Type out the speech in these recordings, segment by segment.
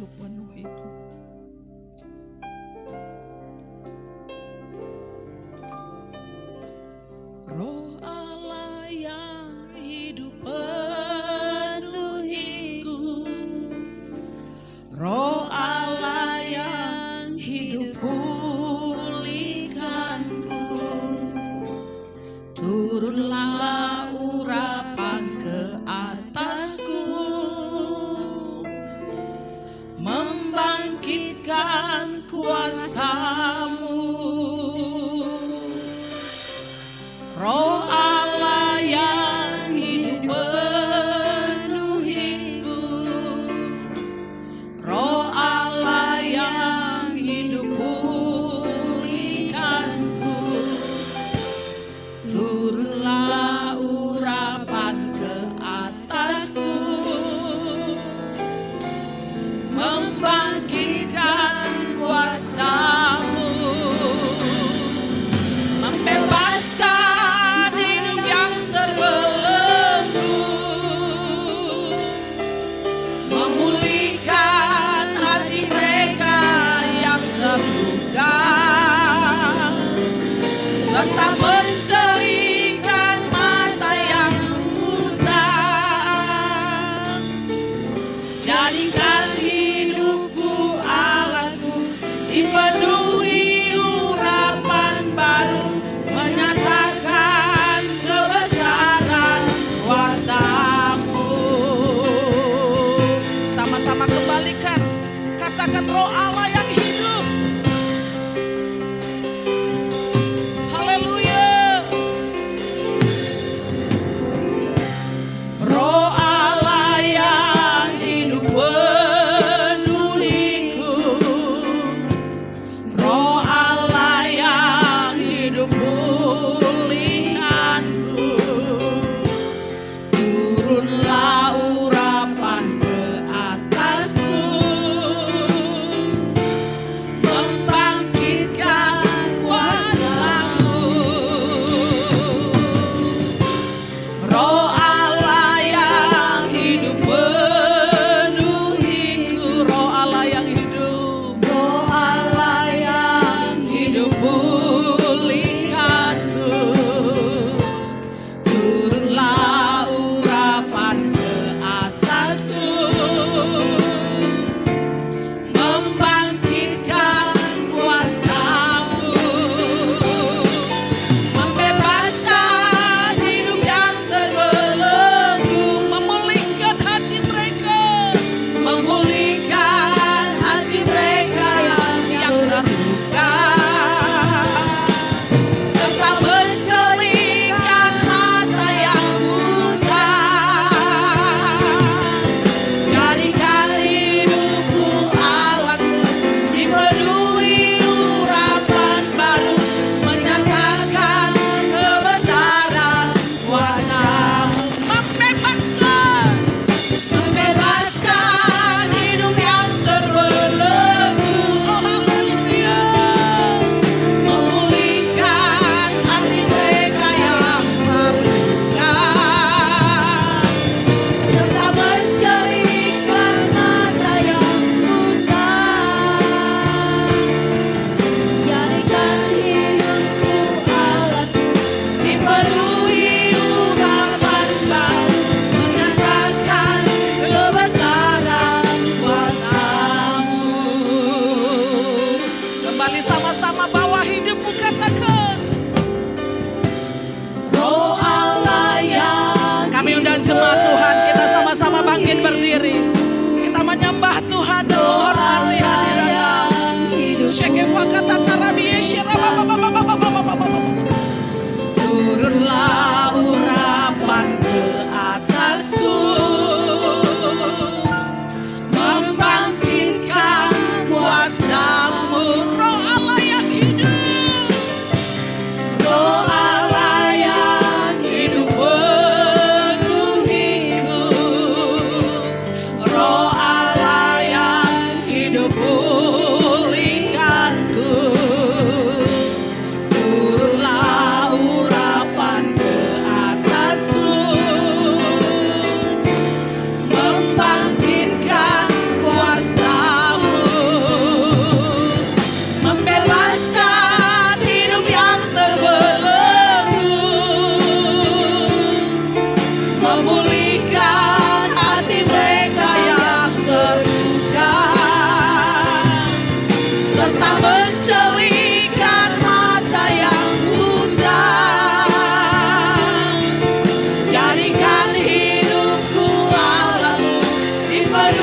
hidup penuhiku. Roh Allah yang hidup penuhiku, Roh Allah yang hidup pulihkanku. Turunlah urapan ke atasku, membangkitkan kuasa-Mu. Roh Allah yang hidup penuhiku, Roh Allah yang hidup pulihkanku. Turunlah urapan ke atasku, membangkitkan kuasa-Mu, membebaskan hidup yang terbelenggu, memulihkan hati mereka yang terluka, serta mencerihkan mata yang buta. Jadikan hidupku, Allahku, dipenuhi urapan baru, menyatakan kebesaran kuasa-Mu. Sama-sama kembalikan, katakan Roh Allah yang hidup. Haleluya. Roh Allah yang hidup penuhiku, Roh Allah yang hidup pulihkanku. Turunlah urapan ke atasku,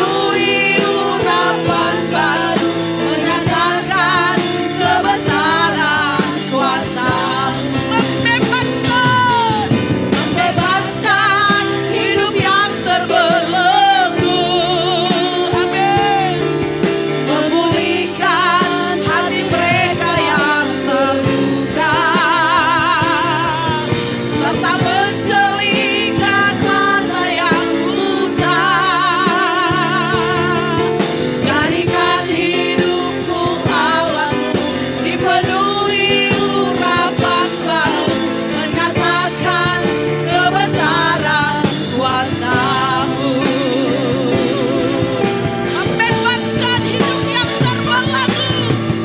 dipenuhi urapan baru, menyatakan kebesaran kuasa-Mu. Membebaskan hidup yang terbelenggu. Amin. Memulihkan hati mereka yang terluka, serta mencelingkan mata yang buta. Jadikan hidupku alam-Mu, dipenuhi urapan baru, menyatakan kebesaran kuasa-Mu. Membebaskan hidup yang terbelenggu.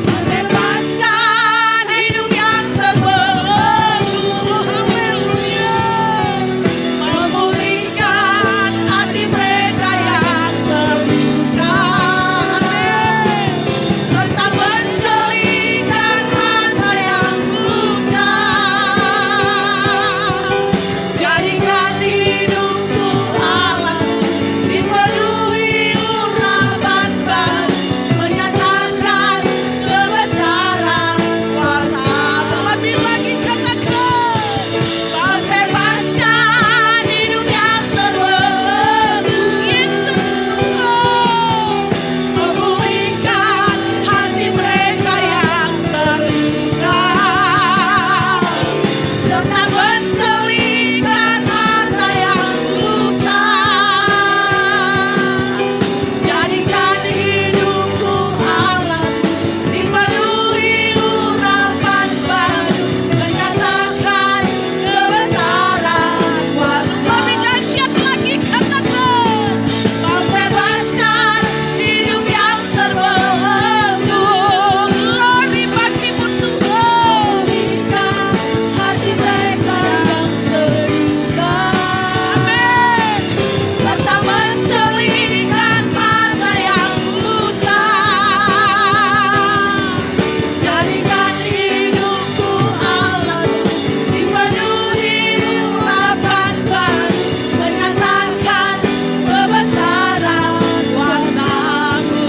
Membebaskan hidup yang terbelenggu. Haleluya. Memulihkan hati mereka yang terluka. Amin. Serta mencelingkan mata yang buta. Jadikan hidupku alam-Mu, dipenuhi urapan baru, menyatakan kebesaran kuasa-Mu. Lebih lagi katakan, membebaskan hidup yang terbelenggu. Yesus, memulihkan hati mereka yang terluka, serta mencelingkan mata yang buta. Jadikan hidupku alam-Mu, dipenuhi urapan baru, menyatakan kebesaran kuasa. Lebih dahsyat lagi katakan, membebaskan hidup yang terbelenggu. Glory bagimu Tuhan. Memulihkan hati mereka yang terluka. Amin. Serta mencelingkan mata yang buta. Jadikan hidupku alam-Mu, dipenuhi urapan baru, menyatakan kebesaran kuasa-Mu.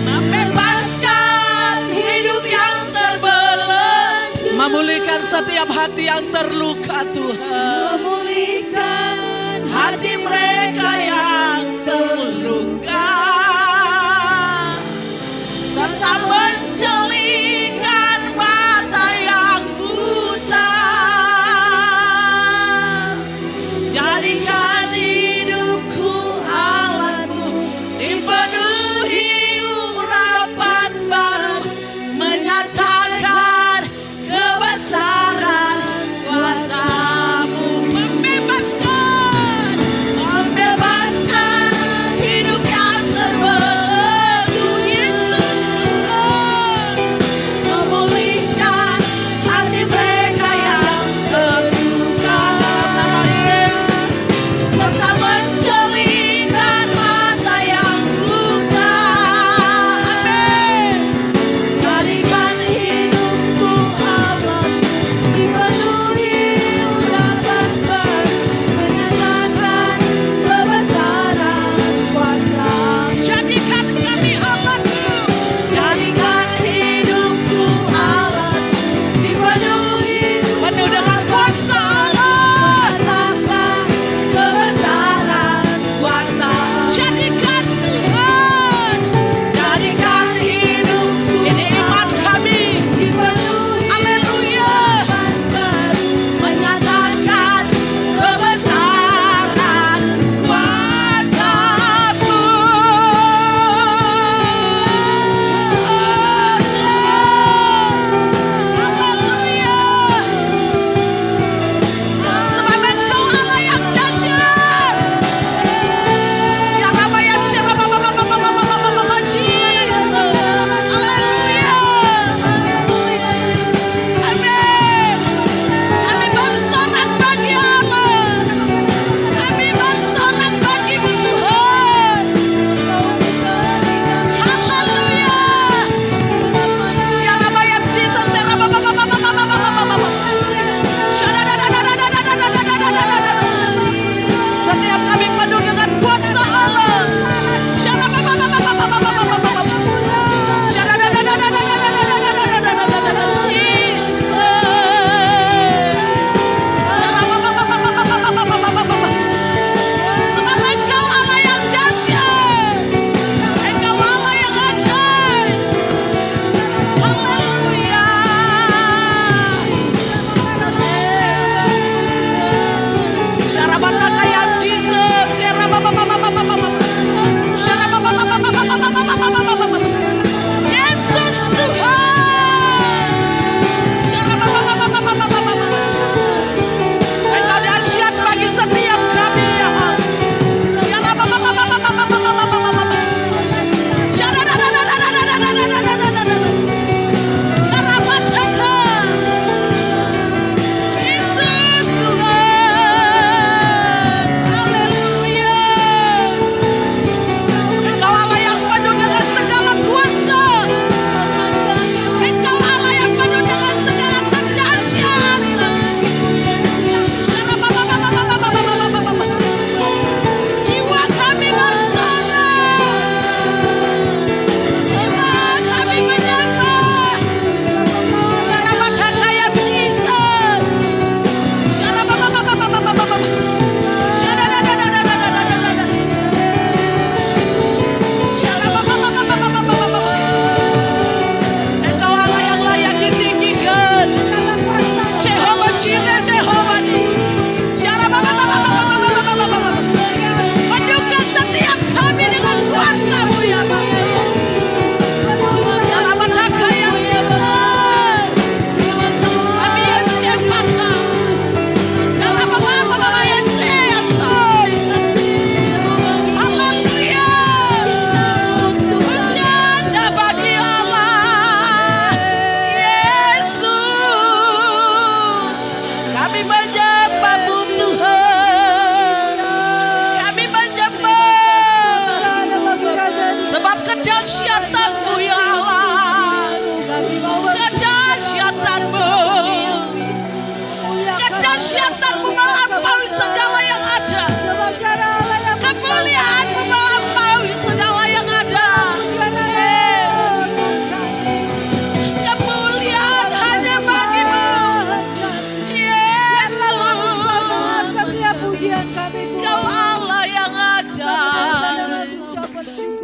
Membebaskan hidup yang terbelenggu. Memulihkan setiap hati yang terluka Tuhan. Memulihkan hati mereka yang terluka, serta mencelingkan mata yang buta. Jadikan hidupku alam-Mu, dipenuhi urapan baru, menyatakan kebesaran kuasa-Mu.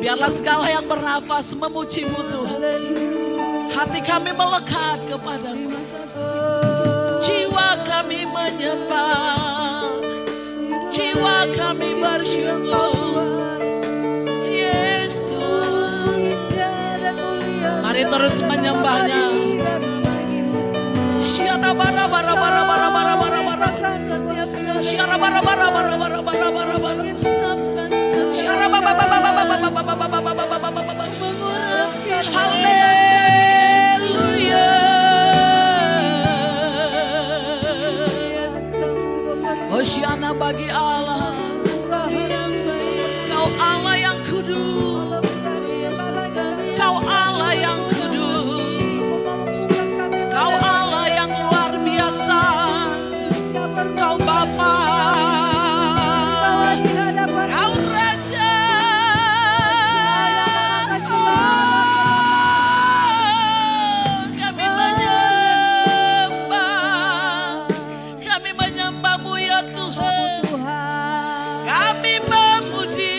Biarlah segala yang bernafas memuji-Mu Tuhan. Hati kami melekat kepadamu. Jiwa kami menyembah. Jiwa kami bersyukur. Yesus. Mari terus menyembahnya. Syara bara bara bara bara bara bara bara. Syara bara bara bara bara bara bara bara. Syara bara bara bara bara bara bara bara. Haleluya. Hosiana bagi Allah. Kau Allah yang kudus. Kau Allah yang kudus. Kau Allah yang luar biasa. Kau Bapa. Kau Raja. Kami menyembah. Kami menyembah-Mu ya Tuhan. Kami memuji.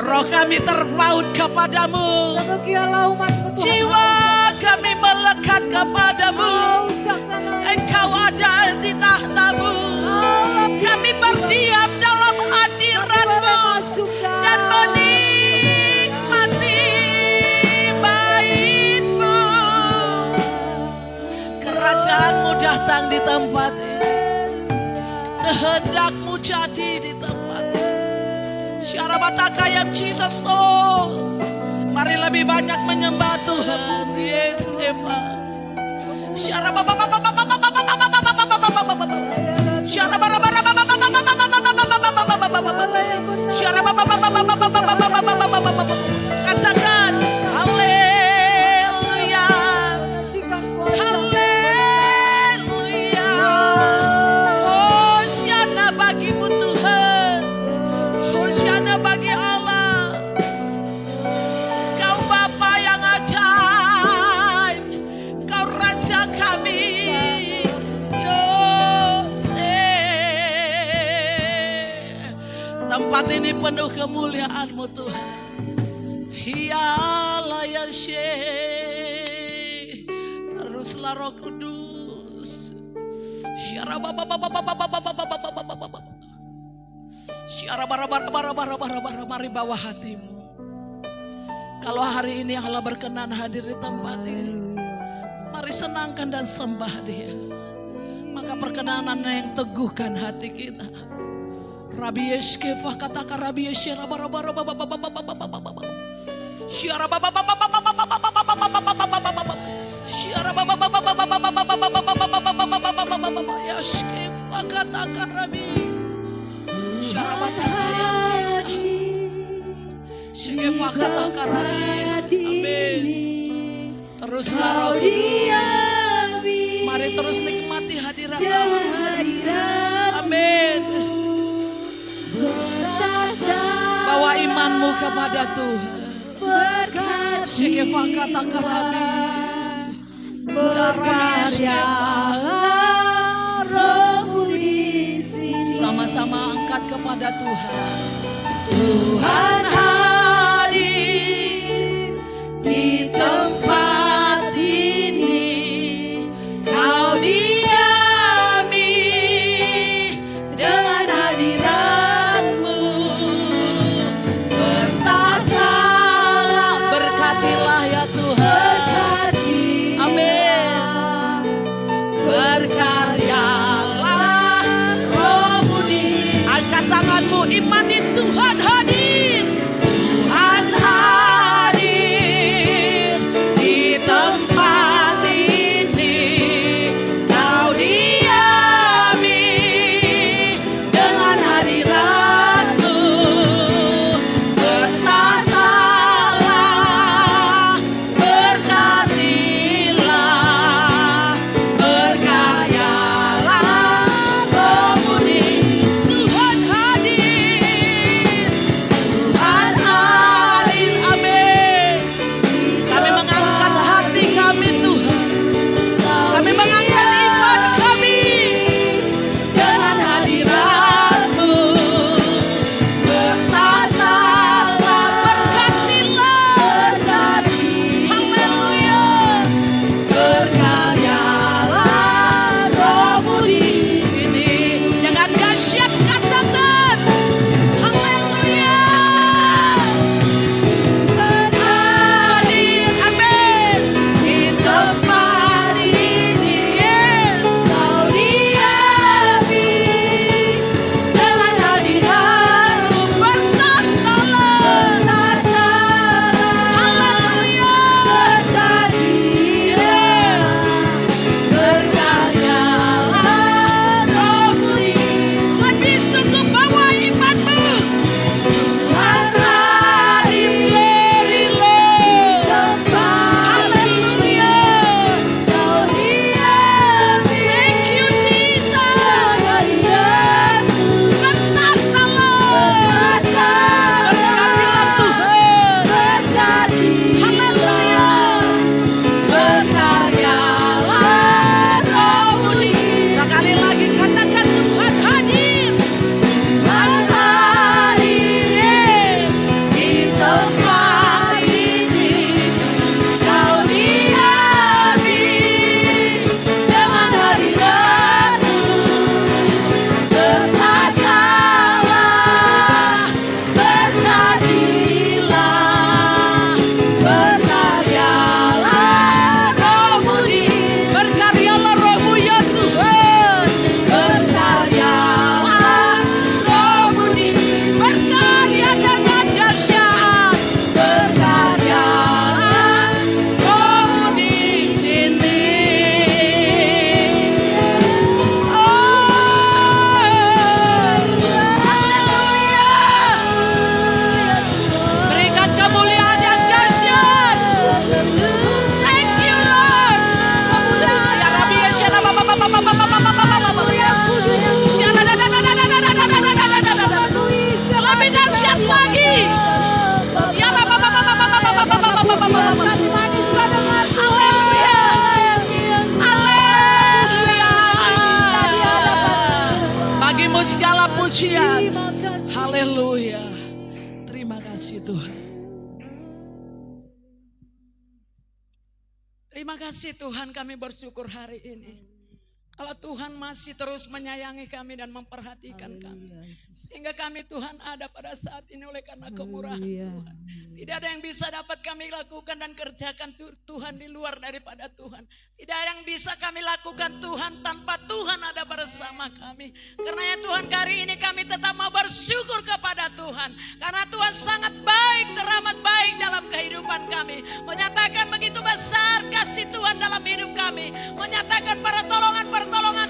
Roh kami terpaut kepadamu. Jiwa kami melekat kepadamu. Engkau ada di tahta-Mu. Kami berdiam dalam hadirat-Mu dan menikmati bait-Mu. Kerajaan-Mu datang di tempat ini. Kehendak-Mu jadi di tempat ini. Syarabataka yang Jesus. Mari lebih banyak menyembah Tuhan. Yes, Eva. Katakan haleluya. Haleluya. Hosiana bagi-Mu Tuhan. Hosiana bagi Allah. Kau Bapa yang ajaib. Kau Raja kami. Tempat ini penuh kemuliaan-Mu Tuhan. Hiyalah ya Syekh. Teruslah Roh Kudus. Syara baba baba baba baba baba baba baba. Syara bara bara bara bara bara bara. Mari bawa hatimu. Kalau hari ini Allah berkenan hadir di tempat ini, mari senangkan dan sembah Dia. Maka perkenanannya yang teguhkan hati kita. Rabi Yeshkefah katakan Rabi Yeshkefah bara bara baba baba baba baba baba. Syara baba baba baba baba baba baba baba. Syara baba baba baba baba baba baba baba baba. Yeshkefah katakan Rabi. Syara bata yang Syekefah katakan Rabi. Amin. Teruslah Roh Kudus. Mari terus nikmati hadirat Allah. Amin. Bawa imanmu kepada Tuhan. Syekefah katakan Rabi. Berkaryalah Roh-Mu di sini. Sama-sama angkat kepada Tuhan. Tuhan hadir di tempat ini. Kau diami dengan hadirat-Mu. Bertahtalah, Berkatilah ya Tuhan. Amin. berkaryalah Roh-Mu di. Angkat tanganmu, imani Tuhan hadir. lebih dahsyat lagi. Ya haleluya. Haleluya. Bagimu segala pujian. Haleluya. Terima kasih Tuhan. Terima kasih Tuhan, kami bersyukur hari ini. Kalau Tuhan masih terus menyayangi kami dan memperhatikan kami. Sehingga kami Tuhan ada pada saat ini oleh karena kemurahan Tuhan. Tidak ada yang bisa dapat kami lakukan dan kerjakan Tuhan di luar daripada Tuhan. Tidak ada yang bisa kami lakukan Tuhan tanpa Tuhan ada bersama kami. Karena Tuhan hari ini kami tetap mau bersyukur kepada Tuhan. Karena Tuhan sangat baik, teramat baik dalam kehidupan kami. Menyatakan begitu besar kasih Tuhan dalam hidup kami. Menyatakan pertolongan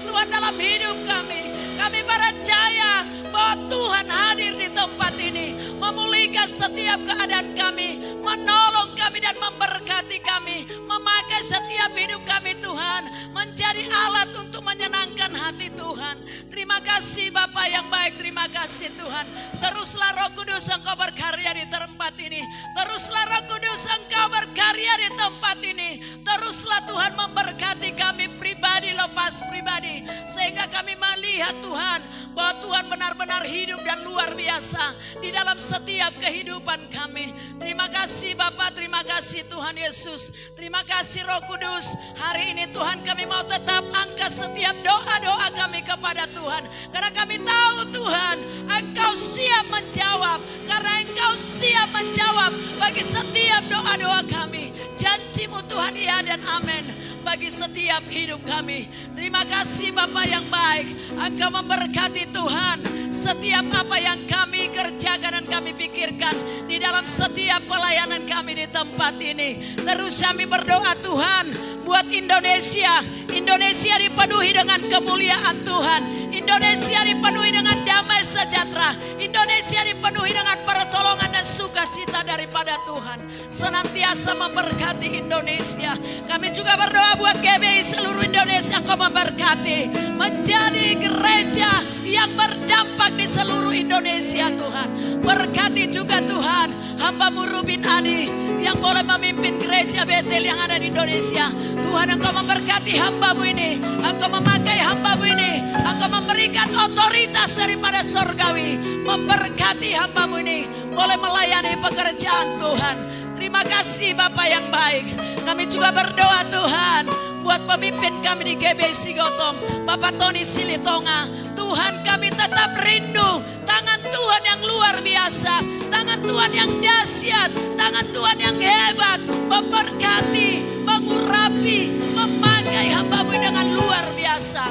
Tuhan dalam hidup kami. Kami percaya bahwa Tuhan hadir di tempat ini, memulihkan setiap keadaan kami, menolong kami dan memberkati kami, memakai setiap hidup kami Tuhan, menjadi alat untuk menyenangkan hati Tuhan. Terima kasih Bapa yang baik, terima kasih Tuhan. Teruslah Roh Kudus Engkau berkarya di tempat ini. Teruslah Roh Kudus Engkau berkarya di tempat ini. Teruslah Tuhan memberkati kami pribadi lepas pribadi. Sehingga kami melihat Tuhan bahwa Tuhan benar-benar hidup dan luar biasa di dalam setiap kehidupan kami. Terima kasih Bapa, terima kasih Tuhan Yesus. Terima kasih Roh Kudus. Hari ini Tuhan kami mau tetap angkat setiap doa-doa kami kepada Tuhan. Karena kami tahu Tuhan Engkau siap menjawab. Karena Engkau siap menjawab bagi setiap doa-doa kami. Janji-Mu Tuhan ya dan amin bagi setiap hidup kami. Terima kasih Bapa yang baik. Engkau memberkati Tuhan setiap apa yang kami kerjakan dan kami pikirkan di dalam setiap pelayanan kami di tempat ini. Terus kami berdoa Tuhan buat Indonesia. Indonesia dipenuhi dengan kemuliaan Tuhan. Indonesia dipenuhi dengan damai sejahtera. Indonesia dipenuhi dengan pertolongan dan sukacita daripada Tuhan. Senantiasa memberkati Indonesia. Kami juga berdoa buat GBI seluruh Indonesia. Engkau memberkati menjadi gereja yang berdampak di seluruh Indonesia Tuhan. Berkati juga Tuhan hamba-Mu Rubin Adi yang boleh memimpin gereja Betel yang ada di Indonesia. Tuhan Engkau memberkati hamba-Mu ini. Engkau memakai hamba-Mu ini. Engkau memberikan otoritas daripada sorgawi. Memberkati hamba-Mu ini boleh melayani pekerjaan Tuhan. Terima kasih Bapa yang baik. Kami juga berdoa Tuhan buat pemimpin kami di GBI Sigotong, Bapak Tony Silitonga. Tuhan kami tetap rindu tangan Tuhan yang luar biasa, tangan Tuhan yang dahsyat, tangan Tuhan yang hebat, memberkati, mengurapi, memakai hamba-Mu dengan luar biasa.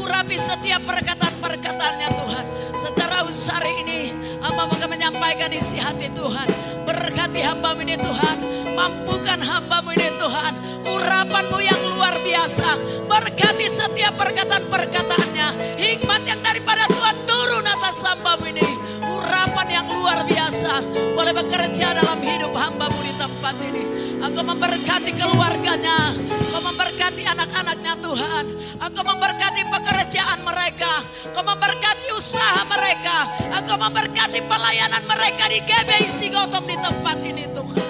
Urapi setiap perkataan-perkataannya Tuhan. Secara usari ini hamba akan menyampaikan isi hati Tuhan. Berkati hamba-Mu ini Tuhan. Mampukan hamba-Mu ini Tuhan. Urapan-Mu yang luar biasa. Berkati setiap perkataan-perkataannya. Hikmat yang daripada Tuhan turun atas hamba-Mu ini. Urapan yang luar biasa. Boleh bekerja dalam hidup hamba-Mu di tempat ini. Engkau memberkati keluarganya. Engkau memberkati anak-anaknya Tuhan. Engkau memberkati pekerjaan mereka. Engkau memberkati usaha mereka. Engkau memberkati pelayanan mereka di GBI Sigotong di tempat ini Tuhan.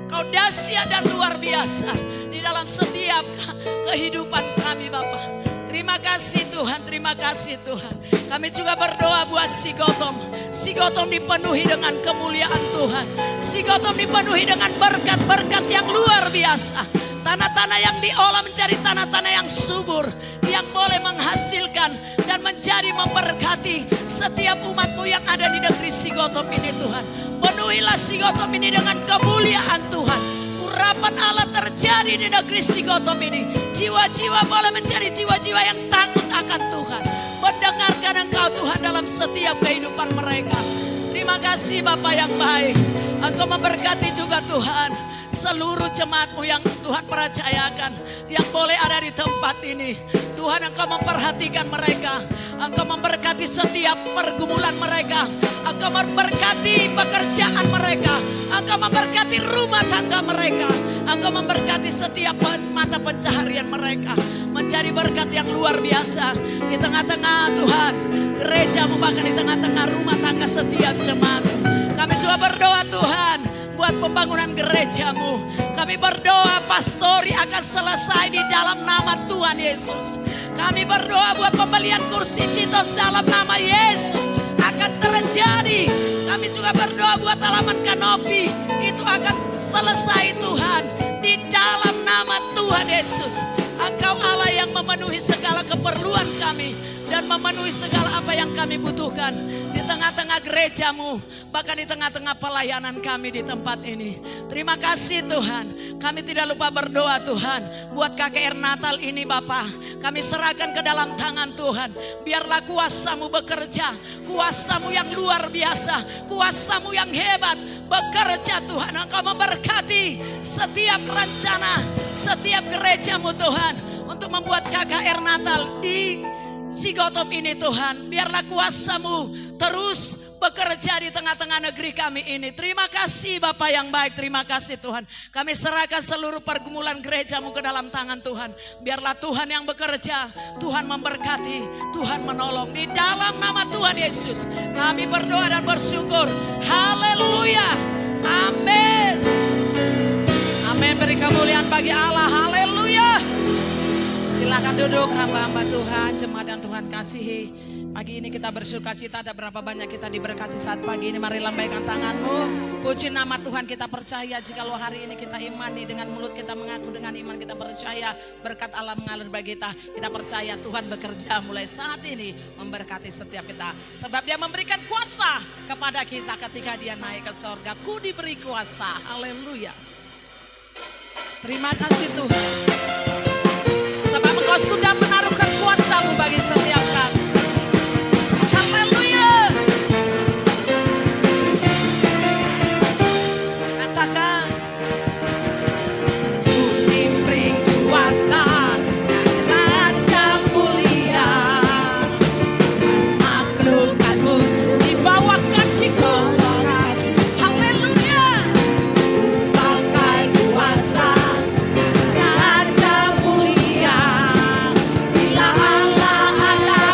Kau dahsyat dan luar biasa di dalam setiap kehidupan kami Bapa. Terima kasih Tuhan, terima kasih Tuhan. Kami juga berdoa buat Sigotong. Sigotong dipenuhi dengan kemuliaan Tuhan. Sigotong dipenuhi dengan berkat-berkat yang luar biasa. Tanah-tanah yang diolah menjadi tanah-tanah yang subur. Yang boleh menghasilkan dan menjadi memberkati setiap umat-Mu yang ada di negeri Sigotong ini Tuhan. Penuhilah Sigotong ini dengan kemuliaan Tuhan. Urapan Allah terjadi di negeri Sigotong ini. Jiwa-jiwa boleh menjadi jiwa-jiwa yang takut akan Tuhan. Mendengarkan Engkau Tuhan dalam setiap kehidupan mereka. Terima kasih Bapa yang baik. Engkau memberkati juga Tuhan seluruh jemaat-Mu yang Tuhan percayakan, yang boleh ada di tempat ini. Tuhan Tuhan, Engkau memperhatikan mereka. Engkau memberkati setiap pergumulan mereka. Engkau memberkati pekerjaan mereka. Engkau memberkati rumah tangga mereka. Engkau memberkati setiap mata pencaharian mereka. Menjadi berkat yang luar biasa di tengah-tengah Tuhan gerejamu, bahkan di tengah-tengah rumah tangga setiap jemaat. Kami juga berdoa Tuhan buat pembangunan gerejamu. Kami berdoa pastori akan selesai di dalam nama Tuhan Yesus. Kami berdoa buat pembelian kursi Citos dalam nama Yesus akan terjadi. Kami juga berdoa buat halaman kanopi itu akan selesai Tuhan di dalam nama Tuhan Yesus. Engkau Allah yang memenuhi segala keperluan kami dan memenuhi segala apa yang kami butuhkan di tengah-tengah gerejamu, bahkan di tengah-tengah pelayanan kami di tempat ini. Terima kasih Tuhan. Kami tidak lupa berdoa Tuhan buat KKR Natal ini Bapa. Kami serahkan ke dalam tangan Tuhan. Biarlah kuasa-Mu bekerja, kuasa-Mu yang luar biasa, kuasa-Mu yang hebat bekerja Tuhan. Engkau memberkati setiap rencana, setiap gerejamu Tuhan untuk membuat KKR Natal di Sigotom ini Tuhan. Biarlah kuasa-Mu terus bekerja di tengah-tengah negeri kami ini. Terima kasih Bapa yang baik, terima kasih Tuhan. Kami serahkan seluruh pergumulan gerejamu ke dalam tangan Tuhan. Biarlah Tuhan yang bekerja, Tuhan memberkati, Tuhan menolong. Di dalam nama Tuhan Yesus kami berdoa dan bersyukur. Haleluya, amin. Amin, beri kemuliaan bagi Allah. Haleluya. Silakan duduk hamba-hamba Tuhan, jemaat yang Tuhan kasihi. Pagi ini kita bersuka cita, ada berapa banyak kita diberkati saat pagi ini. Mari lambaikan tanganmu, puji nama Tuhan. Kita percaya jikalau hari ini kita imani, dengan mulut kita mengaku, dengan iman kita percaya berkat Allah mengalir bagi kita. Kita percaya Tuhan bekerja mulai saat ini memberkati setiap kita. Sebab Dia memberikan kuasa kepada kita ketika Dia naik ke sorga. Ku diberi kuasa, haleluya. Terima kasih Tuhan. Sebab Engkau sudah menaruhkan kuasa-Mu bagi setiap kami. Haleluya. Katakan, ku diberi kuasa dan Raja mulia, menaklukkan musuh di bawah kaki-Ku. Haleluya. Pakai kuasa Raja mulia, bila Allah ada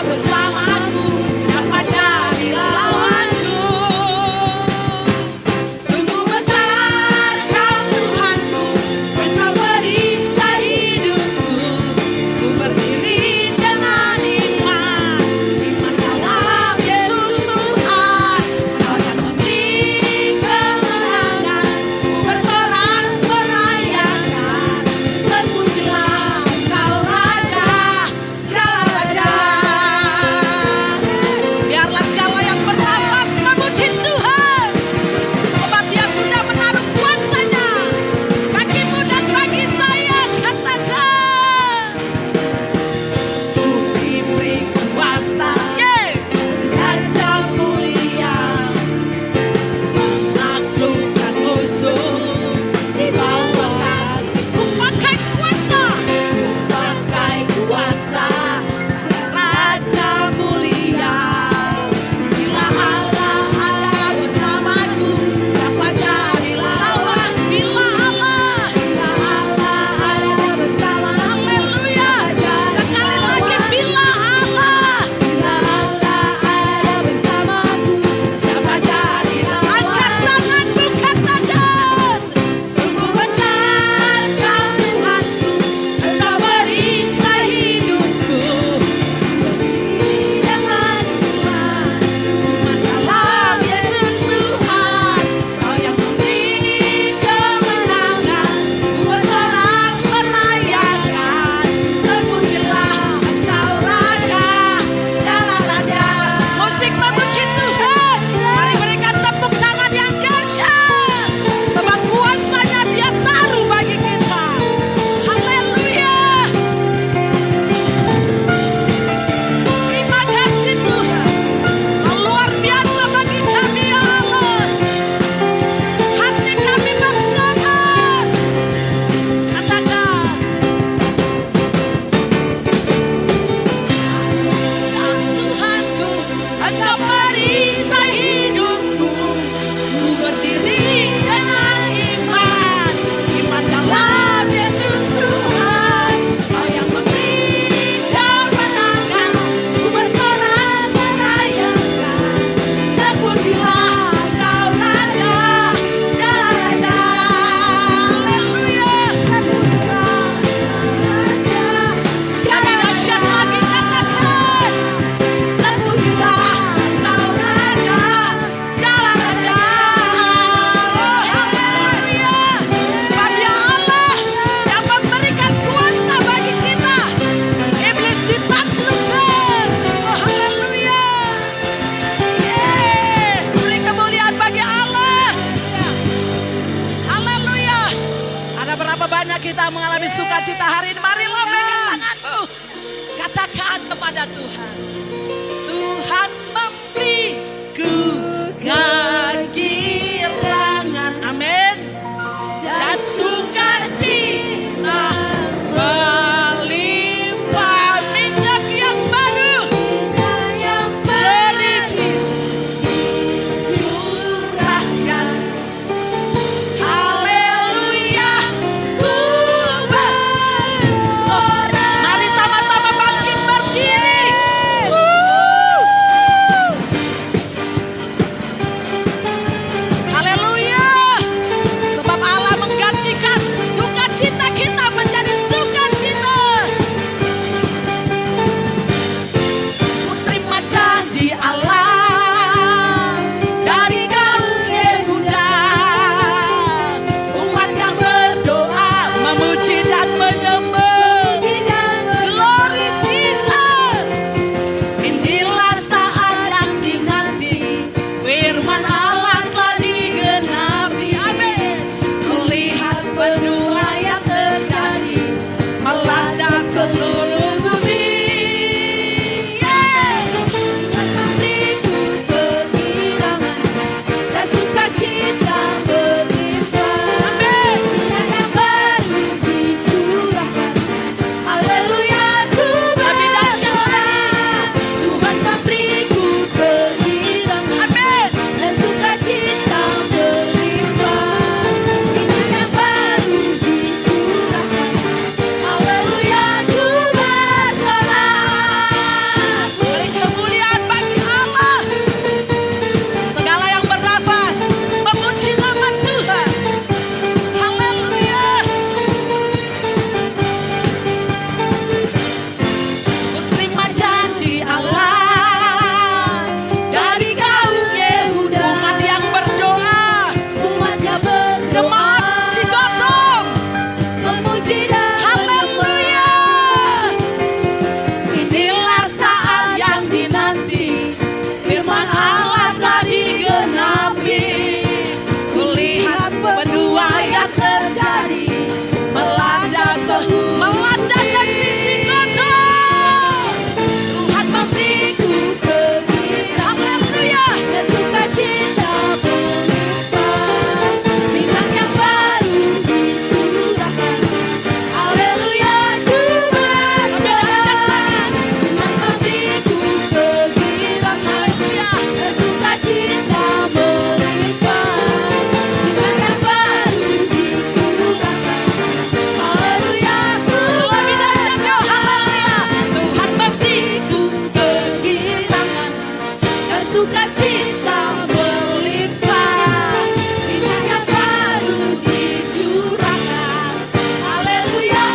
sukacita hari ini. Mari lambaikan tanganmu. Katakan kepada Tuhan. Tuhan memberiku kegirangan. Amin. Dan sukacita melimpah. Minyak yang baru. Glory Jesus. Curahkan. Haleluya. Ku bersorak. Mari sama-sama bangkit berdiri. Haleluya. Sebab Allah menggantikan sukacita kita menjadi sukacita. Ku terima janji Allah dari kaum Yehuda. Umat yang berdoa, memuji dan menyembah. Glory Jesus. Inilah saat yang dinanti. Firman Allah telah digenapi. Amin. Melihat penuh yang terjadi melanda seluruh bumi. Beriku kegirangan dan sukacita berlimpah. Amin. Minyak yang baru dicurahkan. Haleluya, ku Lebih dahsyat bersorak. Tuhan memberiku kegirangan Amin. dan sukacita berlimpah. Minyak yang baru dicurahkan. Haleluya, ku bersorak. Beri kemuliaan bagi Allah. Segala yang bernafas memuji nama Tuhan. Haleluya. Ku terima janji Allah dari kaum Yehuda. Umat yang berdoa. Umatnya berdoa, Jemaat si Gotong. memuji dan Haleluya. Inilah saat yang dinanti. Firman Allah telah digenapi. Kulihat pendua yang terjadi melanda negeri Singgoto. Tuhan memberiku kegirangan. Haleluya. dan sukacita berlimpah. Minyak yang baru dicurahkan. Haleluya, ku bersorak. Tuhan memberiku kegirangan dan sukacita berlimpah. Minyak yang baru dicurahkan. Haleluya, ku Lebih dahsyat Yo, haleluya. Tuhan memberiku kegirangan dan sukacita berlimpah. Minyak yang baru dicurahkan. Haleluya,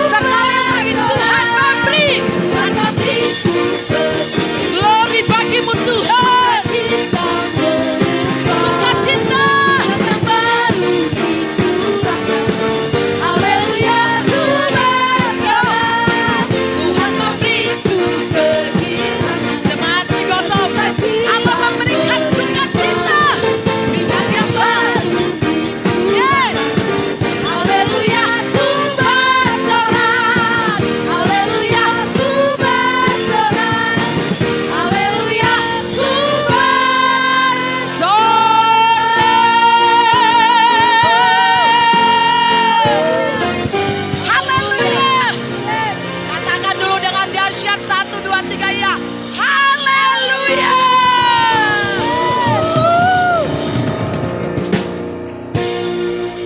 sekali lagi Tuhan memberi. Tuhan memberiku kegirangan Glory bagimu Tuhan. cita berlimpah. Sukacita. Minyak yang baru dicurahkan. Haleluya, ku bersorak. Tuhan memberiku kegirangan Jemaat si Gotong. Allah memberikan sukacita. minyak yang baru Yeay. Haleluya, ku bersorak. Haleluya, ku bersorak. Haleluya, ku Haleluya. Katakan dulu dengan dahsyat 1, 2, 3 ya. Haleluya.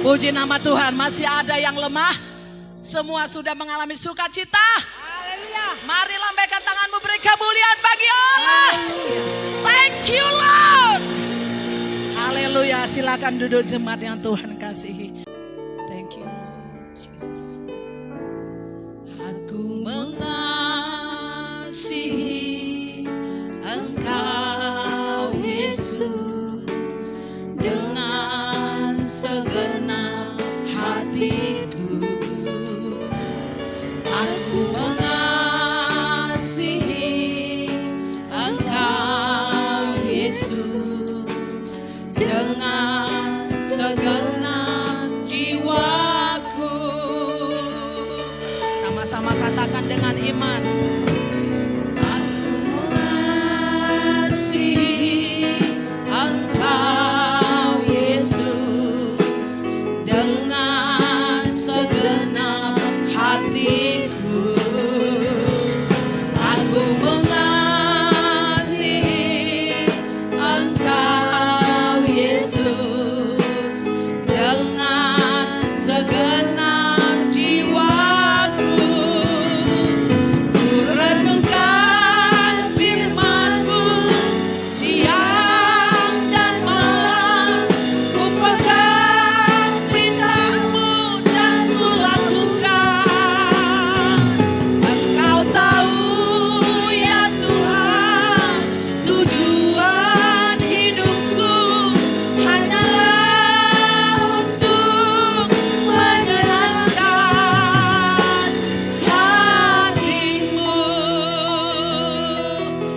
Puji nama Tuhan. Masih ada yang lemah. Semua sudah mengalami sukacita. Mari lambaikan tanganmu, beri kemuliaan bagi Allah. Thank you Lord. Haleluya. Silakan duduk jemaat yang Tuhan kasihi. Thank you Lord Jesus. Aku mengasihi Engkau Yesus dengan segenap hatiku. Aku mengasihi Engkau Yesus dengan segenap jiwaku. Tuhan dengan iman. Aku mengasihi Engkau Yesus dengan segenap hatiku. Aku mengasihi Engkau Yesus dengan segenap jiwaku. Ku renungkan firman-Mu siang dan malam. Ku pegang perintah-Mu dan ku lakukan. Engkau tahu ya Tuhan, tujuan hidupku hanyalah untuk menyenangkan hati-Mu.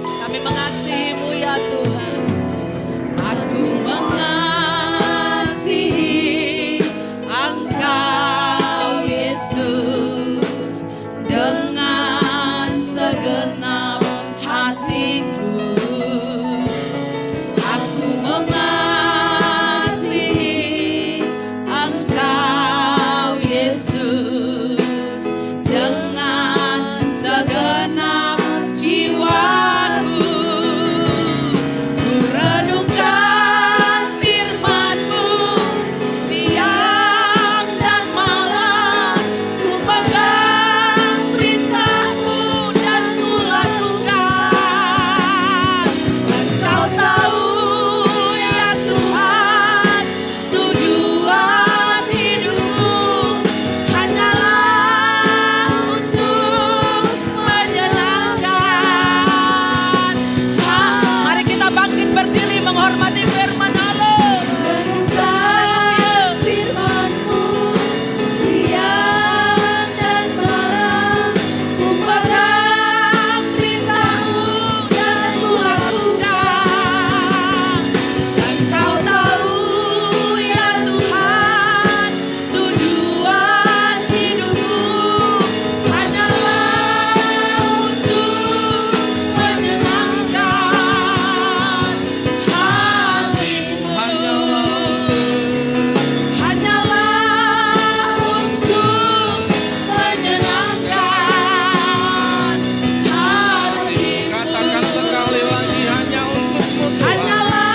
Kami mengasihi-Mu ya Tuhan. Aku mengasihi Engkau Yesus dengan segenap hatiku. Aku mengasihi Engkau Yesus dengan segenap jiwaku. Ku renungkan firman-Mu siang dan malam. Ku pegang perintah-Mu dan ku lakukan. Engkau tahu ya Tuhan, tujuan hidupku hanyalah untuk menyenangkan. Mari kita bangkit berdiri menghormati firman Allah. Renungkan firman-Mu siang dan malam. Ku pegang perintah-Mu dan ku lakukan. Engkau tahu ya Tuhan, tujuan hidupku hanyalah untuk menyenangkan hati-Mu. Hanyalah untuk menyenangkan hati-Mu. Katakan sekali lagi, hanya untuk-Mu Tuhan. Hanyalah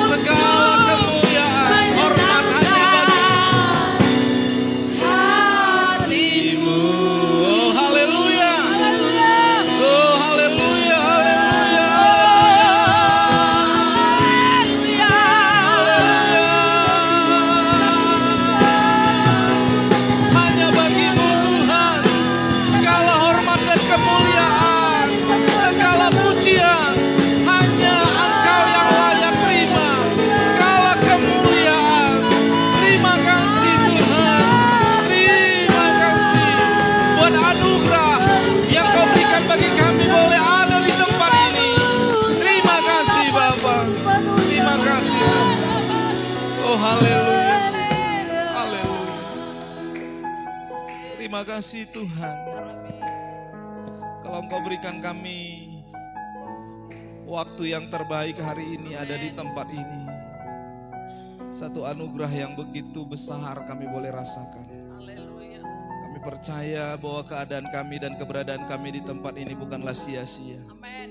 Segala kemuliaan, hormat hanya bagi-Mu. hati-Mu. Oh haleluya. Oh haleluya, haleluya, Haleluya. hanya bagi-Mu Tuhan. Segala hormat dan kemuliaan, segala pujian, hanya Engkau yang layak terima. Segala kemuliaan, terima kasih Tuhan. Terima kasih buat anugerah yang Kau berikan bagi kami boleh ada di tempat ini. Terima kasih Bapa. Terima kasih Tuhan. Oh haleluya. Haleluya. Terima kasih Tuhan. Kalau Engkau berikan kami waktu yang terbaik hari ini ada di tempat ini. Satu anugerah yang begitu besar kami boleh rasakan. Haleluya. Kami percaya bahwa keadaan kami dan keberadaan kami di tempat ini bukanlah sia-sia. Amin.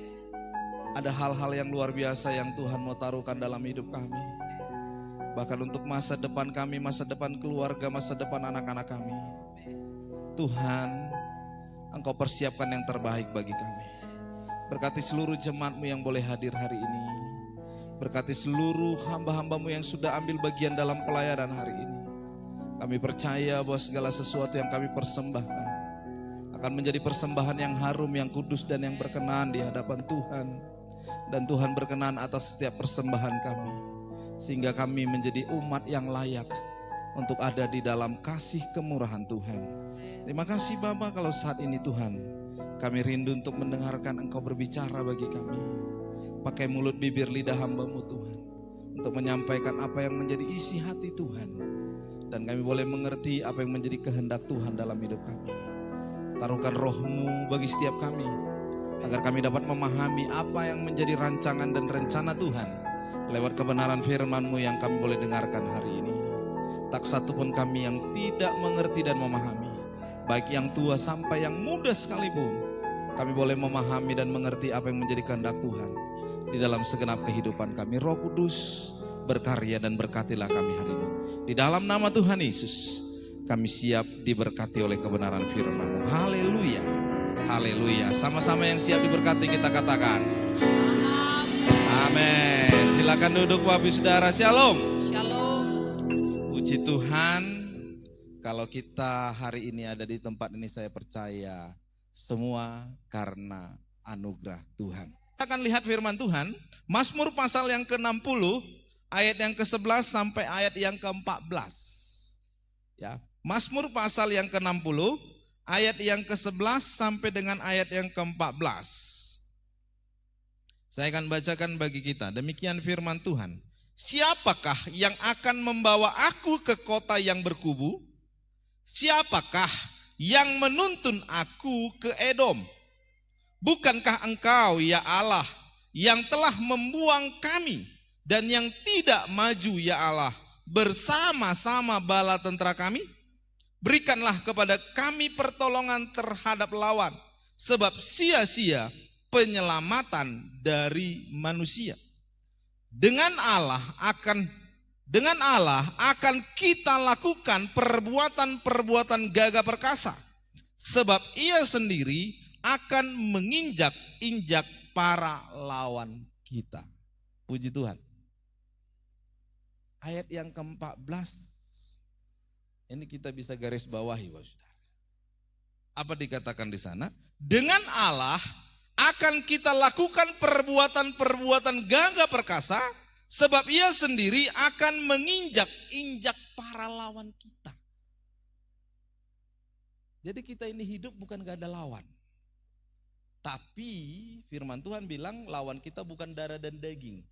Ada hal-hal yang luar biasa yang Tuhan mau taruhkan dalam hidup kami. Bahkan untuk masa depan kami, masa depan keluarga, masa depan anak-anak kami. Tuhan, Engkau persiapkan yang terbaik bagi kami. Berkati seluruh jemaat-Mu yang boleh hadir hari ini. Berkati seluruh hamba-hamba-Mu yang sudah ambil bagian dalam pelayanan hari ini. Kami percaya bahwa segala sesuatu yang kami persembahkan akan menjadi persembahan yang harum, yang kudus dan yang berkenan di hadapan Tuhan. Dan Tuhan berkenan atas setiap persembahan kami. Sehingga kami menjadi umat yang layak untuk ada di dalam kasih kemurahan Tuhan. Terima kasih Bapa kalau saat ini Tuhan kami rindu untuk mendengarkan Engkau berbicara bagi kami. Pakai mulut bibir lidah hamba-Mu Tuhan untuk menyampaikan apa yang menjadi isi hati Tuhan. Dan kami boleh mengerti apa yang menjadi kehendak Tuhan dalam hidup kami. Taruhkan roh-Mu bagi setiap kami, agar kami dapat memahami apa yang menjadi rancangan dan rencana Tuhan lewat kebenaran firman-Mu yang kami boleh dengarkan hari ini. Tak satu pun kami yang tidak mengerti dan memahami, baik yang tua sampai yang muda sekalipun, kami boleh memahami dan mengerti apa yang menjadi kehendak Tuhan di dalam segenap kehidupan kami. Roh Kudus, berkarya dan berkatilah kami hari ini. Di dalam nama Tuhan Yesus, kami siap diberkati oleh kebenaran firman-Mu. Haleluya, haleluya. Sama-sama yang siap diberkati kita katakan amin. Silakan duduk Bapak Saudara. Shalom. Shalom. Puji Tuhan, kalau kita hari ini ada di tempat ini, saya percaya semua karena anugerah Tuhan. Kita akan lihat firman Tuhan, Mazmur pasal yang ke-60, ayat yang ke-11 sampai ayat yang ke-14. Ya, Mazmur pasal yang ke-60, ayat yang ke-11 sampai dengan ayat yang ke-14. Saya akan bacakan bagi kita, demikian firman Tuhan. Siapakah yang akan membawa aku ke kota yang berkubu? Siapakah yang menuntun aku ke Edom? Bukankah Engkau, ya Allah, yang telah membuang kami, dan yang tidak maju, ya Allah, bersama-sama bala tentara kami? Berikanlah kepada kami pertolongan terhadap lawan, sebab sia-sia penyelamatan dari manusia. Dengan Allah akan kita lakukan perbuatan-perbuatan gagah perkasa, sebab Ia sendiri akan menginjak-injak para lawan kita. Puji Tuhan. Ayat yang ke-14, ini kita bisa garis bawahi, Bapak Saudara. Apa dikatakan di sana? Dengan Allah akan kita lakukan perbuatan-perbuatan gagah perkasa, sebab Ia sendiri akan menginjak-injak para lawan kita. Jadi kita ini hidup bukan gak ada lawan. Tapi firman Tuhan bilang lawan kita bukan darah dan daging,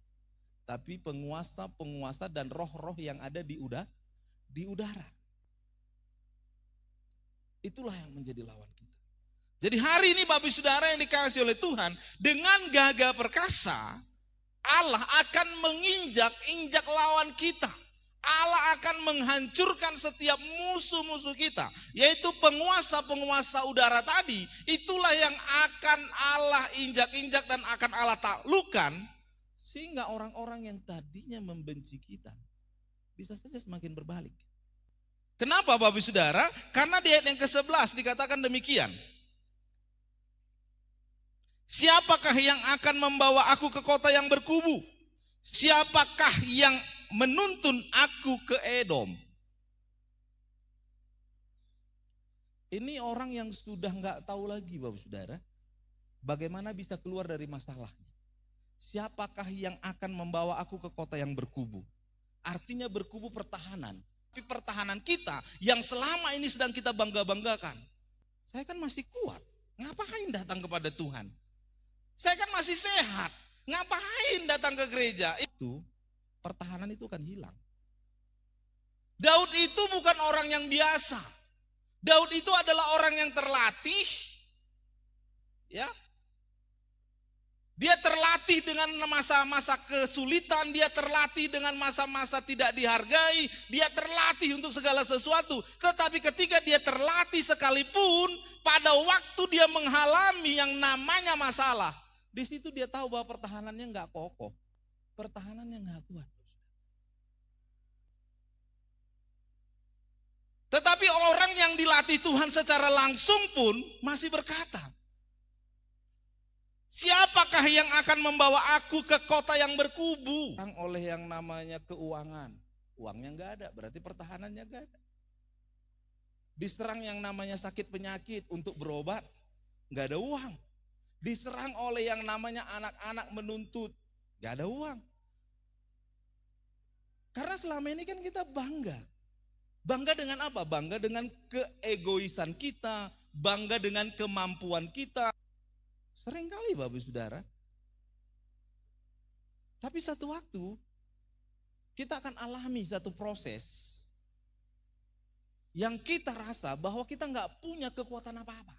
tapi penguasa-penguasa dan roh-roh yang ada di udara. Itulah yang menjadi lawan kita. Jadi hari ini Bapak Saudara yang dikasihi oleh Tuhan, dengan gagah perkasa Allah akan menginjak-injak lawan kita. Allah akan menghancurkan setiap musuh-musuh kita, yaitu penguasa-penguasa udara tadi. Itulah yang akan Allah injak-injak dan akan Allah taklukkan, sehingga orang-orang yang tadinya membenci kita bisa saja semakin berbalik. Kenapa Bapak Saudara? Karena di ayat yang ke-11 dikatakan demikian. Siapakah yang akan membawa aku ke kota yang berkubu? Siapakah yang menuntun aku ke Edom? Ini orang yang sudah nggak tahu lagi Bapak Saudara, bagaimana bisa keluar dari masalahnya. Siapakah yang akan membawa aku ke kota yang berkubu? Artinya berkubu pertahanan. Tapi pertahanan kita yang selama ini sedang kita bangga-banggakan. Saya kan masih kuat, ngapain datang kepada Tuhan? Saya kan masih sehat, ngapain datang ke gereja? Itu pertahanan itu kan hilang. Daud itu bukan orang yang biasa. Daud itu adalah orang yang terlatih. Ya. Dia terlatih dengan masa-masa kesulitan, dia terlatih dengan masa-masa tidak dihargai, dia terlatih untuk segala sesuatu. Tetapi ketika dia terlatih sekalipun, pada waktu dia mengalami yang namanya masalah, di situ dia tahu bahwa pertahanannya nggak kokoh, pertahanannya nggak kuat. Tetapi orang yang dilatih Tuhan secara langsung pun masih berkata, siapakah yang akan membawa aku ke kota yang berkubu? Oleh yang namanya keuangan, uangnya nggak ada, berarti pertahanannya nggak ada. Diserang yang namanya sakit penyakit untuk berobat, nggak ada uang. Diserang oleh yang namanya anak-anak menuntut, gak ada uang. Karena selama ini kan kita bangga. Bangga dengan apa? Bangga dengan keegoisan kita, bangga dengan kemampuan kita. Seringkali Bapak Saudara. Tapi satu waktu, kita akan alami satu proses yang kita rasa bahwa kita gak punya kekuatan apa-apa.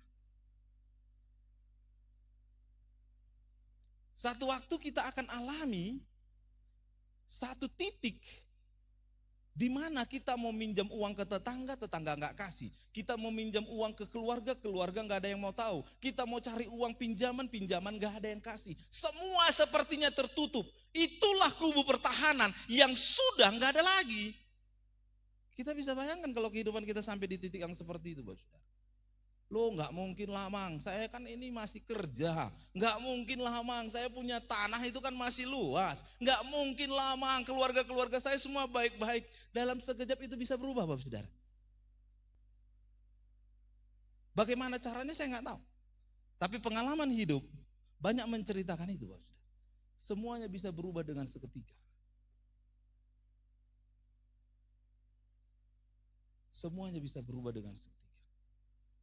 Satu waktu kita akan alami satu titik di mana kita mau minjam uang ke tetangga, tetangga nggak kasih. Kita mau minjam uang ke keluarga, keluarga nggak ada yang mau tahu. Kita mau cari uang pinjaman, pinjaman nggak ada yang kasih. Semua sepertinya tertutup. Itulah kubu pertahanan yang sudah nggak ada lagi. Kita bisa bayangkan kalau kehidupan kita sampai di titik yang seperti itu, Bapak Saudara. Loh, nggak mungkin lah, Mang, saya kan ini masih kerja. Nggak mungkin lah, Mang, saya punya tanah itu kan masih luas. Nggak mungkin lah, Mang, keluarga-keluarga saya semua baik-baik. Dalam sekejap itu bisa berubah, Bapak Saudara. Bagaimana caranya saya nggak tahu. Tapi pengalaman hidup banyak menceritakan itu, Bapak Saudara. Semuanya bisa berubah dengan seketika. Semuanya bisa berubah dengan seketika.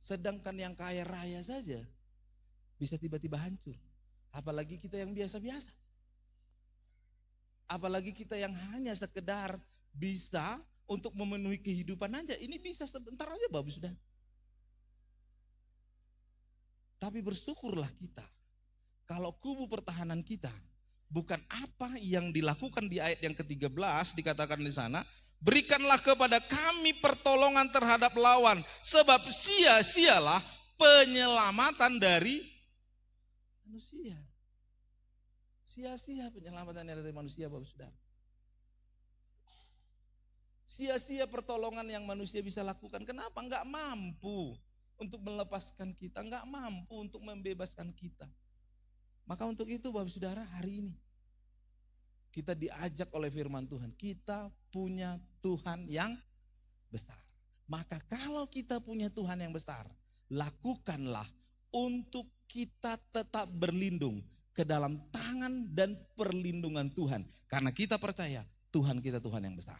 Sedangkan yang kaya raya saja bisa tiba-tiba hancur. Apalagi kita yang biasa-biasa. Apalagi kita yang hanya sekedar bisa untuk memenuhi kehidupan aja. Ini bisa sebentar aja, Bapak Saudara. Tapi bersyukurlah kita kalau kubu pertahanan kita bukan apa yang dilakukan di ayat yang ke-13 dikatakan di sana. Berikanlah kepada kami pertolongan terhadap lawan, sebab sia-sialah penyelamatan dari manusia. Sia-sia penyelamatan dari manusia, Bapak Saudara. Sia-sia pertolongan yang manusia bisa lakukan. Kenapa? Enggak mampu untuk melepaskan kita, enggak mampu untuk membebaskan kita. Maka untuk itu, Bapak Saudara, hari ini kita diajak oleh firman Tuhan. Kita punya Tuhan yang besar. Maka kalau kita punya Tuhan yang besar, lakukanlah untuk kita tetap berlindung ke dalam tangan dan perlindungan Tuhan. Karena kita percaya Tuhan kita Tuhan yang besar.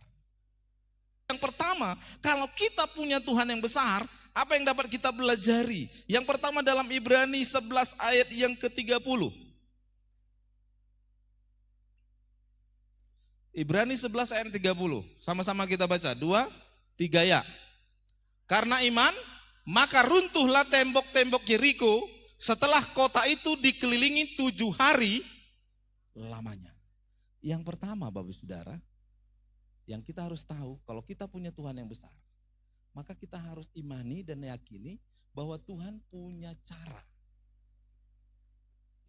Yang pertama, kalau kita punya Tuhan yang besar, apa yang dapat kita pelajari? Yang pertama dalam Ibrani 11 ayat yang ke-30. Ibrani 11 ayat 30. Sama-sama kita baca. 2, 3 ya. Karena iman, maka runtuhlah tembok-tembok Yeriko setelah kota itu dikelilingi 7 hari lamanya. Yang pertama, Bapak Saudara, yang kita harus tahu kalau kita punya Tuhan yang besar, maka kita harus imani dan yakini bahwa Tuhan punya cara.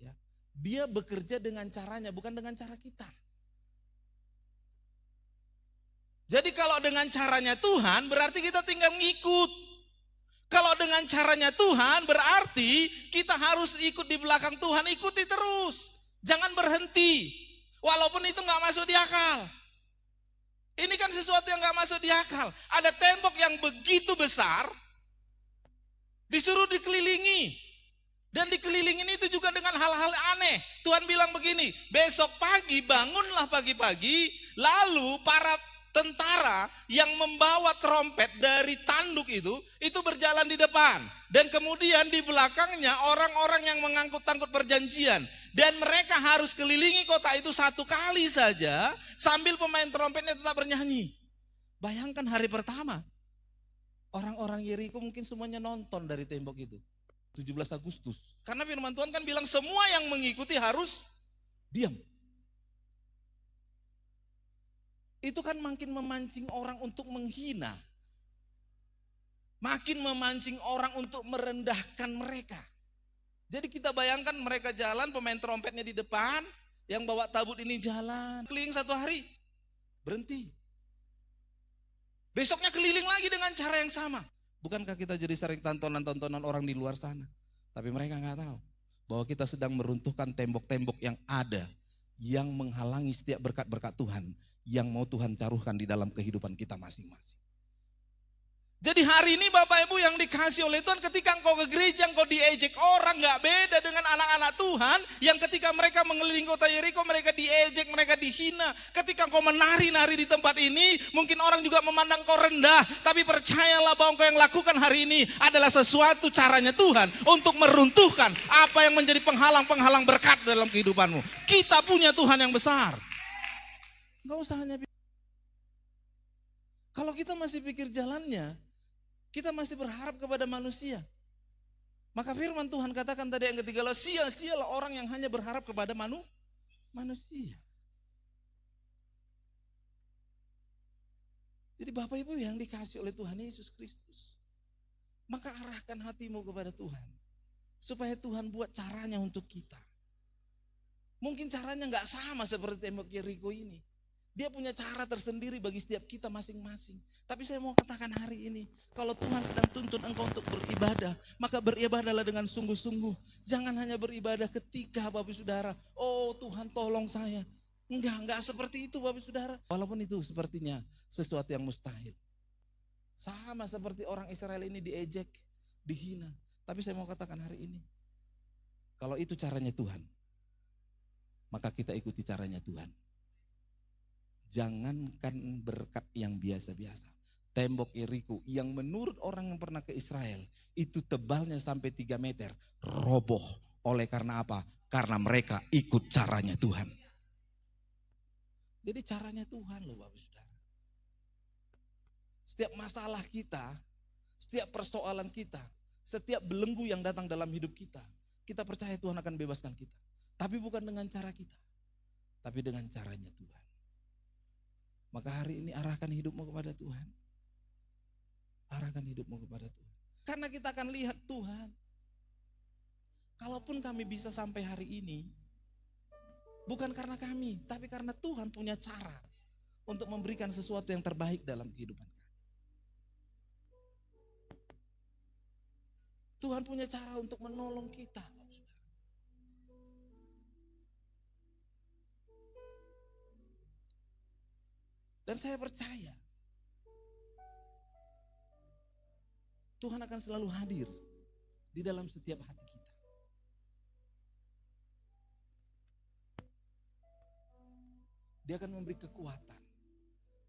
Ya. Dia bekerja dengan caranya, bukan dengan cara kita. Jadi kalau dengan caranya Tuhan berarti kita tinggal ngikut. Kalau dengan caranya Tuhan berarti kita harus ikut di belakang Tuhan, ikuti terus. Jangan berhenti. Walaupun itu gak masuk di akal. Ini kan sesuatu yang gak masuk di akal. Ada tembok yang begitu besar, disuruh dikelilingi. Dan dikelilingin itu juga dengan hal-hal aneh. Tuhan bilang begini, besok pagi bangunlah pagi-pagi, lalu para tentara yang membawa trompet dari tanduk itu berjalan di depan. Dan kemudian di belakangnya orang-orang yang mengangkut tangkut perjanjian. Dan mereka harus kelilingi kota itu 1 kali saja sambil pemain trompetnya tetap bernyanyi. Bayangkan hari pertama, orang-orang Yeriko mungkin semuanya nonton dari tembok itu. 17 Agustus. Karena firman Tuhan kan bilang semua yang mengikuti harus diam. Itu kan makin memancing orang untuk menghina. Makin memancing orang untuk merendahkan mereka. Jadi kita bayangkan mereka jalan, pemain trompetnya di depan, yang bawa tabut ini jalan. Keliling 1 hari, berhenti. Besoknya keliling lagi dengan cara yang sama. Bukankah kita jadi sering tontonan-tontonan orang di luar sana? Tapi mereka nggak tahu bahwa kita sedang meruntuhkan tembok-tembok yang ada, yang menghalangi setiap berkat-berkat Tuhan yang mau Tuhan caruhkan di dalam kehidupan kita masing-masing. Jadi hari ini Bapak Ibu yang dikasih oleh Tuhan, ketika engkau ke gereja, engkau diejek orang, gak beda dengan anak-anak Tuhan yang ketika mereka mengelilingi kota Yeriko, mereka diejek, mereka dihina. Ketika engkau menari-nari di tempat ini, mungkin orang juga memandang kau rendah, tapi percayalah bahwa engkau yang lakukan hari ini adalah sesuatu caranya Tuhan untuk meruntuhkan apa yang menjadi penghalang-penghalang berkat dalam kehidupanmu. Kita punya Tuhan yang besar. Enggak usah hanya kalau kita masih pikir jalannya, kita masih berharap kepada manusia. Maka firman Tuhan katakan tadi yang ketiga, sia-sialah orang yang hanya berharap kepada manusia. Jadi Bapak Ibu yang dikasih oleh Tuhan Yesus Kristus, maka arahkan hatimu kepada Tuhan. Supaya Tuhan buat caranya untuk kita. Mungkin caranya gak sama seperti tembok Yeriko ini. Dia punya cara tersendiri bagi setiap kita masing-masing. Tapi saya mau katakan hari ini, kalau Tuhan sedang tuntun engkau untuk beribadah, maka beribadahlah dengan sungguh-sungguh. Jangan hanya beribadah ketika Bapak Saudara, oh Tuhan tolong saya. Enggak seperti itu Bapak Saudara. Walaupun itu sepertinya sesuatu yang mustahil. Sama seperti orang Israel ini diejek, dihina. Tapi saya mau katakan hari ini, kalau itu caranya Tuhan, maka kita ikuti caranya Tuhan. Jangankan berkat yang biasa-biasa. Tembok Yeriko yang menurut orang yang pernah ke Israel, itu tebalnya sampai 3 meter, roboh. Oleh karena apa? Karena mereka ikut caranya Tuhan. Jadi caranya Tuhan loh Bapak Saudara. Setiap masalah kita, setiap persoalan kita, setiap belenggu yang datang dalam hidup kita, kita percaya Tuhan akan bebaskan kita. Tapi bukan dengan cara kita, tapi dengan caranya Tuhan. Maka hari ini arahkan hidupmu kepada Tuhan. Arahkan hidupmu kepada Tuhan. Karena kita akan lihat Tuhan. Kalaupun kami bisa sampai hari ini, bukan karena kami, tapi karena Tuhan punya cara untuk memberikan sesuatu yang terbaik dalam kehidupan kami. Tuhan punya cara untuk menolong kita. Dan saya percaya Tuhan akan selalu hadir di dalam setiap hati kita. Dia akan memberi kekuatan,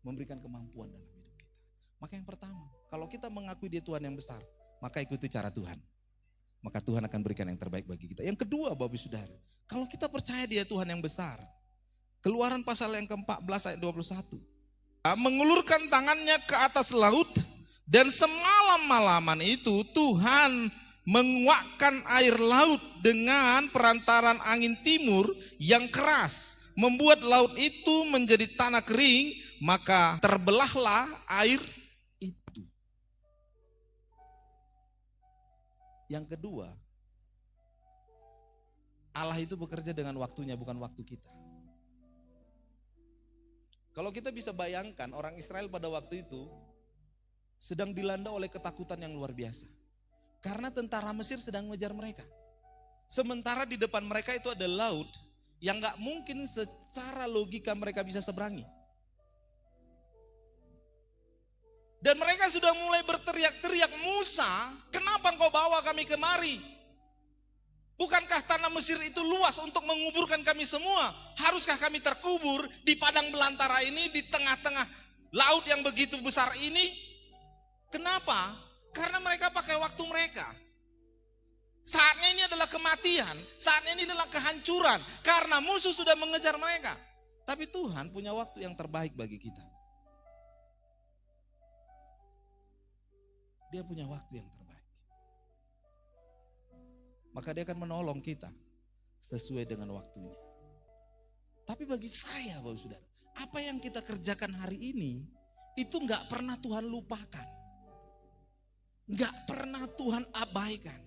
memberikan kemampuan dalam hidup kita. Maka yang pertama, kalau kita mengakui Dia Tuhan yang besar, maka ikuti cara Tuhan. Maka Tuhan akan berikan yang terbaik bagi kita. Yang kedua Bapak Saudara, kalau kita percaya Dia Tuhan yang besar, Keluaran pasal yang ke-14 ayat 21. Mengulurkan tangannya ke atas laut, dan semalam-malaman itu Tuhan menguakkan air laut dengan perantaran angin timur yang keras, membuat laut itu menjadi tanah kering, maka terbelahlah air itu. Yang kedua, Allah itu bekerja dengan waktunya, bukan waktu kita. Kalau kita bisa bayangkan orang Israel pada waktu itu sedang dilanda oleh ketakutan yang luar biasa. Karena tentara Mesir sedang mengejar mereka. Sementara di depan mereka itu ada laut yang gak mungkin secara logika mereka bisa seberangi. Dan mereka sudah mulai berteriak-teriak, Musa, kenapa engkau bawa kami kemari? Bukankah tanah Mesir itu luas untuk menguburkan kami semua? Haruskah kami terkubur di padang belantara ini, di tengah-tengah laut yang begitu besar ini? Kenapa? Karena mereka pakai waktu mereka. Saatnya ini adalah kematian, saatnya ini adalah kehancuran, karena musuh sudah mengejar mereka. Tapi Tuhan punya waktu yang terbaik bagi kita. Dia punya waktu yang terbaik. Maka Dia akan menolong kita sesuai dengan waktunya. Tapi bagi saya Bapak Saudara, apa yang kita kerjakan hari ini itu gak pernah Tuhan lupakan. Gak pernah Tuhan abaikan.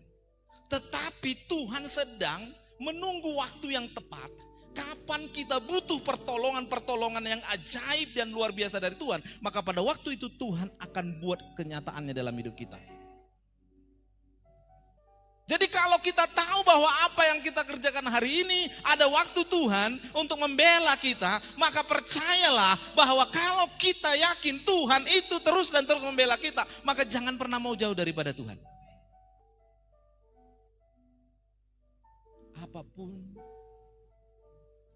Tetapi Tuhan sedang menunggu waktu yang tepat. Kapan kita butuh pertolongan-pertolongan yang ajaib dan luar biasa dari Tuhan, maka pada waktu itu Tuhan akan buat kenyataannya dalam hidup kita. Jadi kalau kita tahu bahwa apa yang kita kerjakan hari ini ada waktu Tuhan untuk membela kita, maka percayalah bahwa kalau kita yakin Tuhan itu terus dan terus membela kita, maka jangan pernah mau jauh daripada Tuhan. Apapun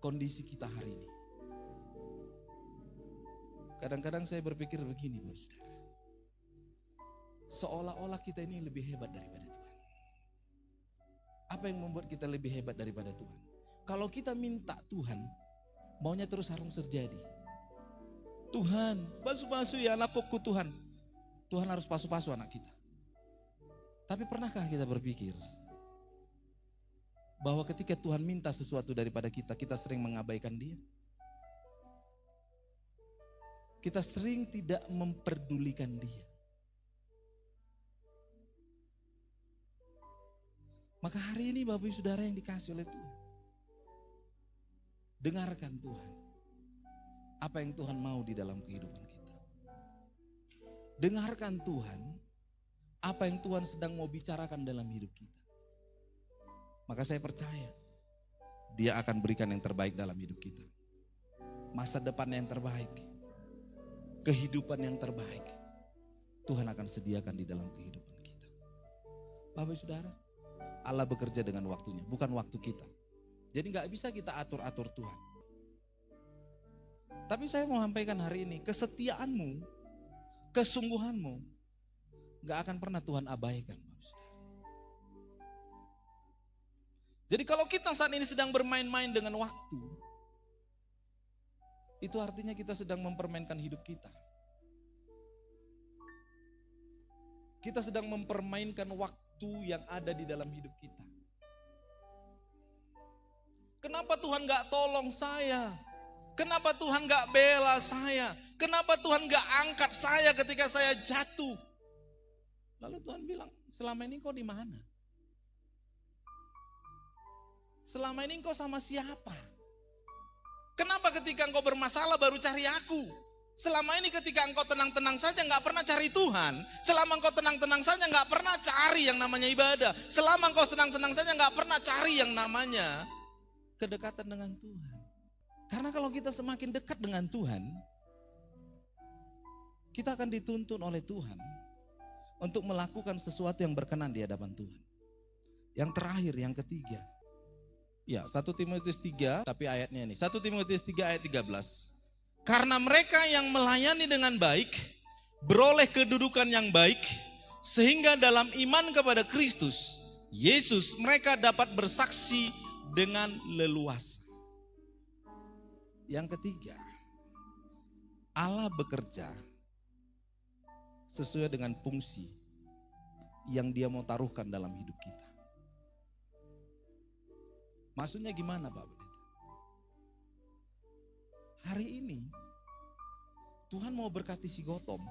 kondisi kita hari ini. Kadang-kadang saya berpikir begini, Bapak Saudara. Seolah-olah kita ini lebih hebat daripada Tuhan. Apa yang membuat kita lebih hebat daripada Tuhan? Kalau kita minta Tuhan, maunya terus harus terjadi. Tuhan, basuh-basuh ya anakku Tuhan. Tuhan harus basuh-basuh anak kita. Tapi pernahkah kita berpikir bahwa ketika Tuhan minta sesuatu daripada kita, kita sering mengabaikan Dia? Kita sering tidak memperdulikan Dia. Maka hari ini Bapak Ibu Saudara yang dikasih oleh Tuhan, dengarkan Tuhan. Apa yang Tuhan mau di dalam kehidupan kita. Dengarkan Tuhan, apa yang Tuhan sedang mau bicarakan dalam hidup kita. Maka saya percaya, Dia akan berikan yang terbaik dalam hidup kita. Masa depan yang terbaik, kehidupan yang terbaik, Tuhan akan sediakan di dalam kehidupan kita. Bapak Ibu Saudara, Allah bekerja dengan waktunya, bukan waktu kita. Jadi gak bisa kita atur-atur Tuhan. Tapi saya mau sampaikan hari ini, kesetiaanmu, kesungguhanmu, gak akan pernah Tuhan abaikan. Jadi kalau kita saat ini sedang bermain-main dengan waktu, itu artinya kita sedang mempermainkan hidup kita. Kita sedang mempermainkan waktu yang ada di dalam hidup kita. Kenapa Tuhan gak tolong saya? Kenapa Tuhan gak bela saya? Kenapa Tuhan gak angkat saya ketika saya jatuh? Lalu Tuhan bilang, selama ini kau di mana? Selama ini engkau sama siapa? Kenapa ketika engkau bermasalah baru cari aku? Selama ini ketika engkau tenang-tenang saja gak pernah cari Tuhan. Selama engkau tenang-tenang saja gak pernah cari yang namanya ibadah. Selama engkau senang-senang saja gak pernah cari yang namanya kedekatan dengan Tuhan. Karena kalau kita semakin dekat dengan Tuhan, kita akan dituntun oleh Tuhan untuk melakukan sesuatu yang berkenan di hadapan Tuhan. Yang terakhir, yang ketiga. Ya, 1 Timotius 3, tapi ayatnya ini. 1 Timotius 3 ayat 13. Karena mereka yang melayani dengan baik, beroleh kedudukan yang baik, sehingga dalam iman kepada Kristus, Yesus, mereka dapat bersaksi dengan leluasa. Yang ketiga, Allah bekerja sesuai dengan fungsi yang Dia mau taruhkan dalam hidup kita. Maksudnya gimana Pak Pendeta? Hari ini Tuhan mau berkati si Gautam.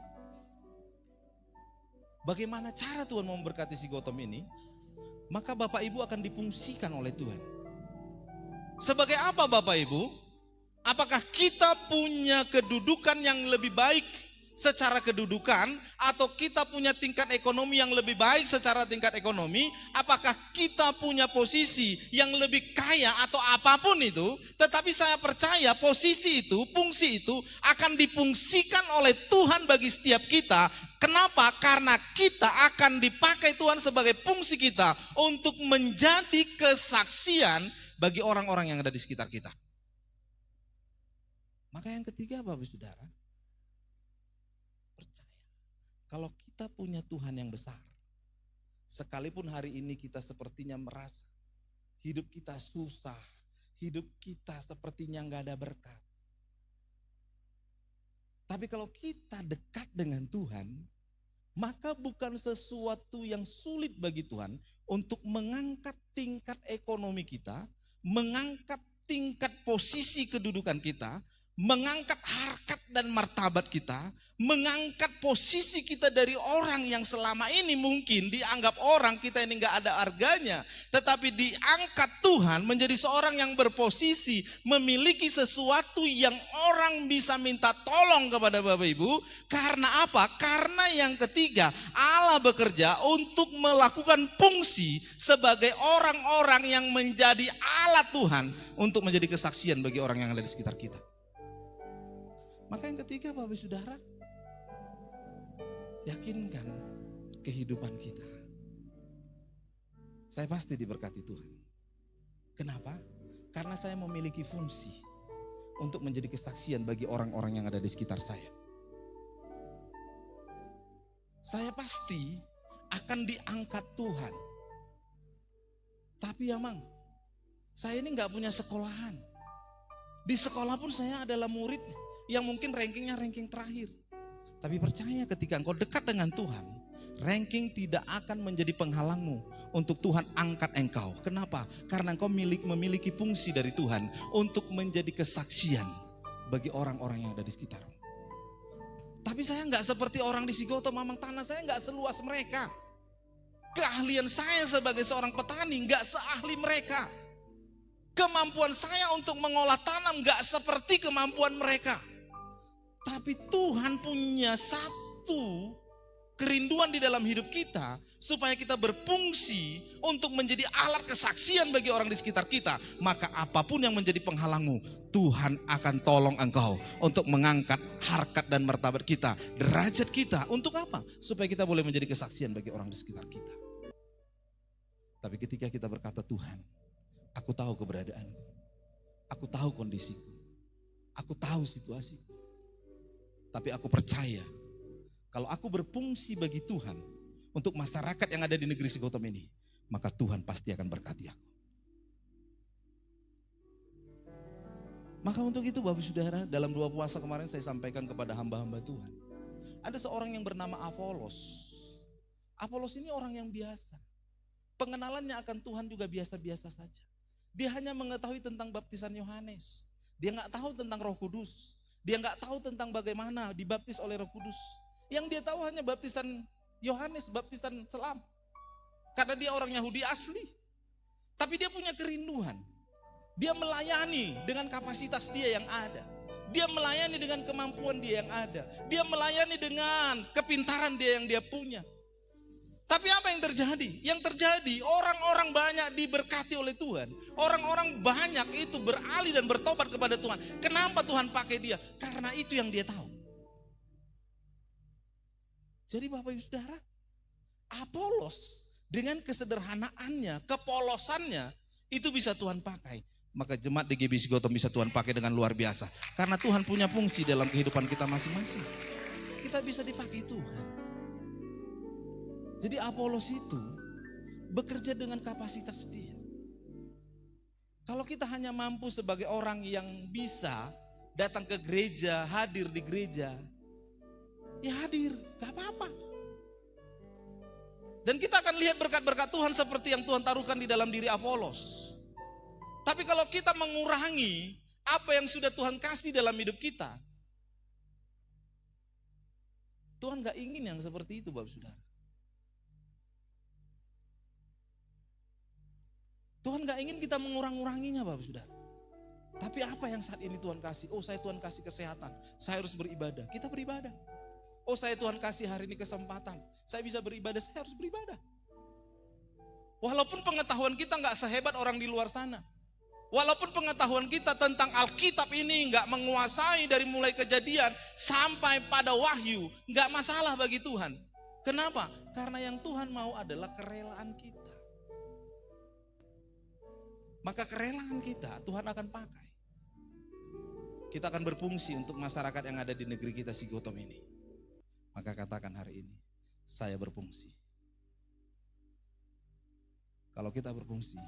Bagaimana cara Tuhan mau memberkati si Gautam ini? Maka Bapak Ibu akan difungsikan oleh Tuhan. Sebagai apa Bapak Ibu? Apakah kita punya kedudukan yang lebih baik secara kedudukan, atau kita punya tingkat ekonomi yang lebih baik secara tingkat ekonomi? Apakah kita punya posisi yang lebih kaya atau apapun itu? Tetapi saya percaya posisi itu, fungsi itu akan difungsikan oleh Tuhan bagi setiap kita. Kenapa? Karena kita akan dipakai Tuhan sebagai fungsi kita untuk menjadi kesaksian bagi orang-orang yang ada di sekitar kita. Maka yang ketiga Bapak Saudara, percaya kalau kita punya Tuhan yang besar, sekalipun hari ini kita sepertinya merasa hidup kita susah, hidup kita sepertinya gak ada berkat. Tapi kalau kita dekat dengan Tuhan, maka bukan sesuatu yang sulit bagi Tuhan untuk mengangkat tingkat ekonomi kita, mengangkat tingkat posisi kedudukan kita, mengangkat harkat dan martabat kita, mengangkat posisi kita dari orang yang selama ini mungkin dianggap orang kita ini gak ada harganya, tetapi diangkat Tuhan menjadi seorang yang berposisi, memiliki sesuatu yang orang bisa minta tolong kepada Bapak Ibu. Karena apa? Karena yang ketiga, Allah bekerja untuk melakukan fungsi sebagai orang-orang yang menjadi alat Tuhan untuk menjadi kesaksian bagi orang yang ada di sekitar kita. Maka yang ketiga Bapak Saudara, yakinkan kehidupan kita. Saya pasti diberkati Tuhan. Kenapa? Karena saya memiliki fungsi untuk menjadi kesaksian bagi orang-orang yang ada di sekitar saya. Saya pasti akan diangkat Tuhan. Tapi ya Mang, saya ini gak punya sekolahan. Di sekolah pun saya adalah murid yang mungkin rankingnya ranking terakhir. Tapi percaya ketika engkau dekat dengan Tuhan, Ranking tidak akan menjadi penghalangmu untuk Tuhan angkat engkau. Kenapa? Karena engkau memiliki fungsi dari Tuhan untuk menjadi kesaksian bagi orang-orang yang ada di sekitarmu. Tapi saya nggak seperti orang di Sigoto Mamang, tanah saya nggak seluas mereka. Keahlian saya sebagai seorang petani nggak seahli mereka. Kemampuan saya untuk mengolah tanam nggak seperti kemampuan mereka. Tapi Tuhan punya satu kerinduan di dalam hidup kita supaya kita berfungsi untuk menjadi alat kesaksian bagi orang di sekitar kita. Maka apapun yang menjadi penghalangmu, Tuhan akan tolong engkau untuk mengangkat harkat dan martabat kita, derajat kita. Untuk apa? Supaya kita boleh menjadi kesaksian bagi orang di sekitar kita. Tapi ketika kita berkata, Tuhan, aku tahu keberadaanku, aku tahu kondisiku, aku tahu situasiku, tapi aku percaya kalau aku berfungsi bagi Tuhan untuk masyarakat yang ada di negeri Sigotom ini, maka Tuhan pasti akan berkati aku. Maka untuk itu Bapak Saudara, dalam 2 puasa kemarin saya sampaikan kepada hamba-hamba Tuhan. Ada seorang yang bernama Apolos. Apolos ini orang yang biasa. Pengenalannya akan Tuhan juga biasa-biasa saja. Dia hanya mengetahui tentang baptisan Yohanes. Dia nggak tahu tentang Roh Kudus. Dia nggak tahu tentang bagaimana dibaptis oleh Roh Kudus. Yang dia tahu hanya baptisan Yohanes, baptisan selam. Karena dia orang Yahudi asli. Tapi dia punya kerinduan. Dia melayani dengan kapasitas dia yang ada. Dia melayani dengan kemampuan dia yang ada. Dia melayani dengan kepintaran dia yang dia punya. Tapi apa yang terjadi? Yang terjadi orang-orang banyak diberkati oleh Tuhan. Orang-orang banyak itu beralih dan bertobat kepada Tuhan. Kenapa Tuhan pakai dia? Karena itu yang dia tahu. Jadi Bapak Ibu Saudara, Apolos dengan kesederhanaannya, kepolosannya, itu bisa Tuhan pakai. Maka jemaat DGB Sigotom bisa Tuhan pakai dengan luar biasa. Karena Tuhan punya fungsi dalam kehidupan kita masing-masing. Kita bisa dipakai Tuhan. Jadi Apolos itu bekerja dengan kapasitas dia. Kalau kita hanya mampu sebagai orang yang bisa datang ke gereja, hadir di gereja, ya hadir, gak apa-apa. Dan kita akan lihat berkat-berkat Tuhan seperti yang Tuhan taruhkan di dalam diri Apolos. Tapi kalau kita mengurangi apa yang sudah Tuhan kasih dalam hidup kita, Tuhan gak ingin yang seperti itu Bapak Saudara. Tuhan gak ingin kita mengurang-uranginya Bapak Saudara. Tapi apa yang saat ini Tuhan kasih? Oh, saya Tuhan kasih kesehatan, saya harus beribadah. Kita beribadah. Oh, saya Tuhan kasih hari ini kesempatan, saya bisa beribadah, saya harus beribadah. Walaupun pengetahuan kita gak sehebat orang di luar sana. Walaupun pengetahuan kita tentang Alkitab ini gak menguasai dari mulai Kejadian sampai pada Wahyu, gak masalah bagi Tuhan. Kenapa? Karena yang Tuhan mau adalah kerelaan kita. Maka kerelaan kita Tuhan akan pakai. Kita akan berfungsi untuk masyarakat yang ada di negeri kita Sigotom ini. Maka katakan hari ini, saya berfungsi. Kalau kita berfungsi,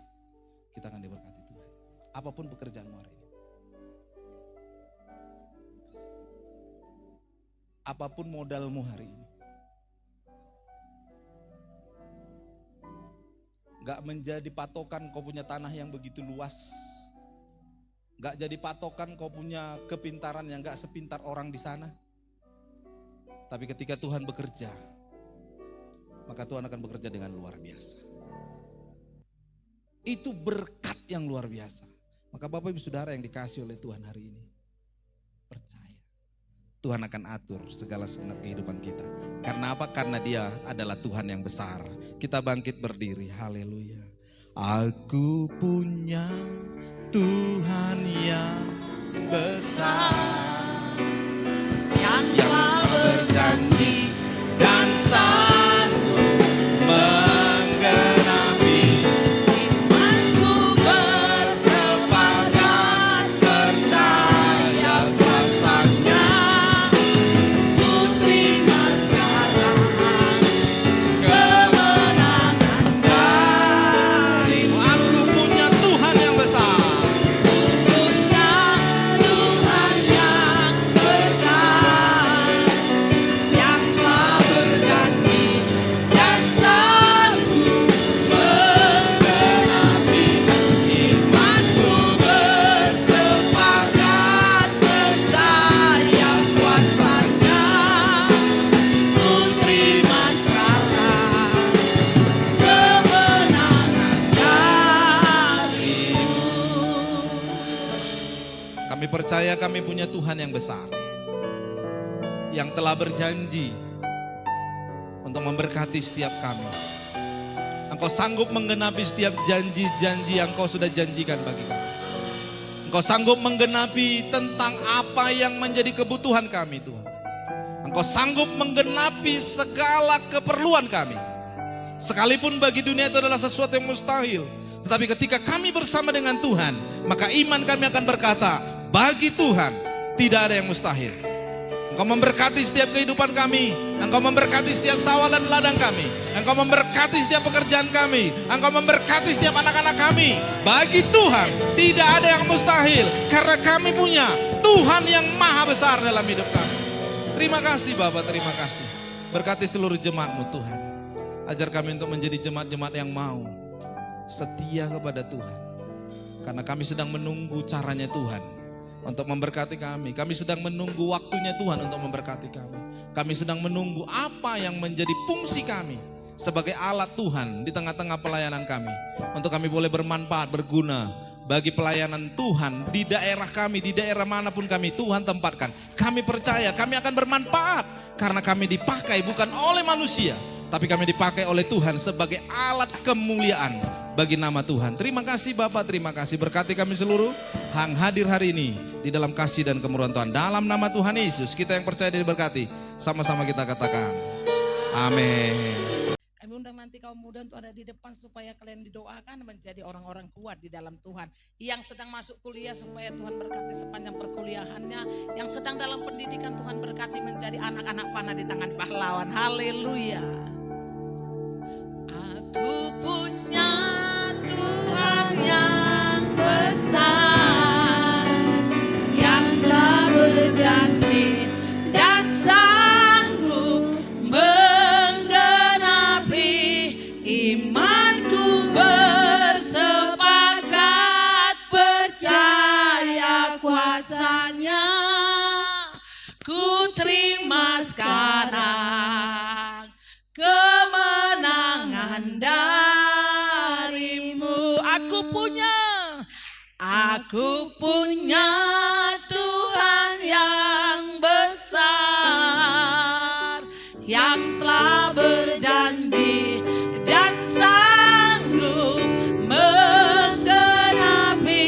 kita akan diberkati Tuhan. Apapun pekerjaanmu hari ini. Apapun modalmu hari ini. Gak menjadi patokan kau punya tanah yang begitu luas. Gak jadi patokan kau punya kepintaran yang gak sepintar orang di sana. Tapi ketika Tuhan bekerja, maka Tuhan akan bekerja dengan luar biasa. Itu berkat yang luar biasa. Maka Bapak Ibu Saudara yang dikasih oleh Tuhan hari ini, percaya Tuhan akan atur segala segenap kehidupan kita. Karena apa? Karena Dia adalah Tuhan yang besar. Kita bangkit berdiri, haleluya. Aku punya Tuhan yang besar, yang telah berjanji dan sanggup menggenapi. Imanku bersepakat percaya kuasa-Nya. Ku terima sekarang kemenangan darimu. Aku punya Tuhan yang besar. Punya Tuhan yang besar. percaya kami punya Tuhan yang besar, yang telah berjanji untuk memberkati setiap kami. Engkau sanggup menggenapi setiap janji-janji yang Kau sudah janjikan bagi kami. Engkau sanggup menggenapi tentang apa yang menjadi kebutuhan kami, Tuhan. Engkau sanggup menggenapi segala keperluan kami. Sekalipun bagi dunia itu adalah sesuatu yang mustahil, tetapi ketika kami bersama dengan Tuhan, maka iman kami akan berkata, bagi Tuhan tidak ada yang mustahil. Engkau memberkati setiap kehidupan kami. Engkau memberkati setiap sawah dan ladang kami. Engkau memberkati setiap pekerjaan kami. Engkau memberkati setiap anak-anak kami. Bagi Tuhan tidak ada yang mustahil, karena kami punya Tuhan yang maha besar dalam hidup kami. Terima kasih Bapa, terima kasih. Berkati seluruh jemaat-Mu Tuhan. Ajar kami untuk menjadi jemaat-jemaat yang mau setia kepada Tuhan. Karena kami sedang menunggu caranya Tuhan untuk memberkati kami. Kami sedang menunggu waktunya Tuhan untuk memberkati kami. Kami sedang menunggu apa yang menjadi fungsi kami sebagai alat Tuhan di tengah-tengah pelayanan kami. Untuk kami boleh bermanfaat, berguna bagi pelayanan Tuhan di daerah kami, di daerah manapun kami Tuhan tempatkan. Kami percaya kami akan bermanfaat karena kami dipakai bukan oleh manusia, tapi kami dipakai oleh Tuhan sebagai alat kemuliaan bagi nama Tuhan. Terima kasih Bapak, terima kasih. Berkati kami seluruh yang hadir hari ini di dalam kasih dan kemurahan Tuhan. Dalam nama Tuhan Yesus, kita yang percaya diberkati. Sama-sama kita katakan, amin. Kami undang nanti kaum muda untuk ada di depan supaya kalian didoakan menjadi orang-orang kuat di dalam Tuhan. Yang sedang masuk kuliah supaya Tuhan berkati sepanjang perkuliahannya. Yang sedang dalam pendidikan Tuhan berkati menjadi anak-anak panah di tangan pahlawan. Haleluya. Aku punya Tuhan yang besar, yang telah berjanji dan sanggup menggenapi imanku, bersepakat percaya kuasanya. Ku terima sekarang kemenangan darimu. Aku punya Tuhan yang besar, yang telah berjanji dan sanggup menggenapi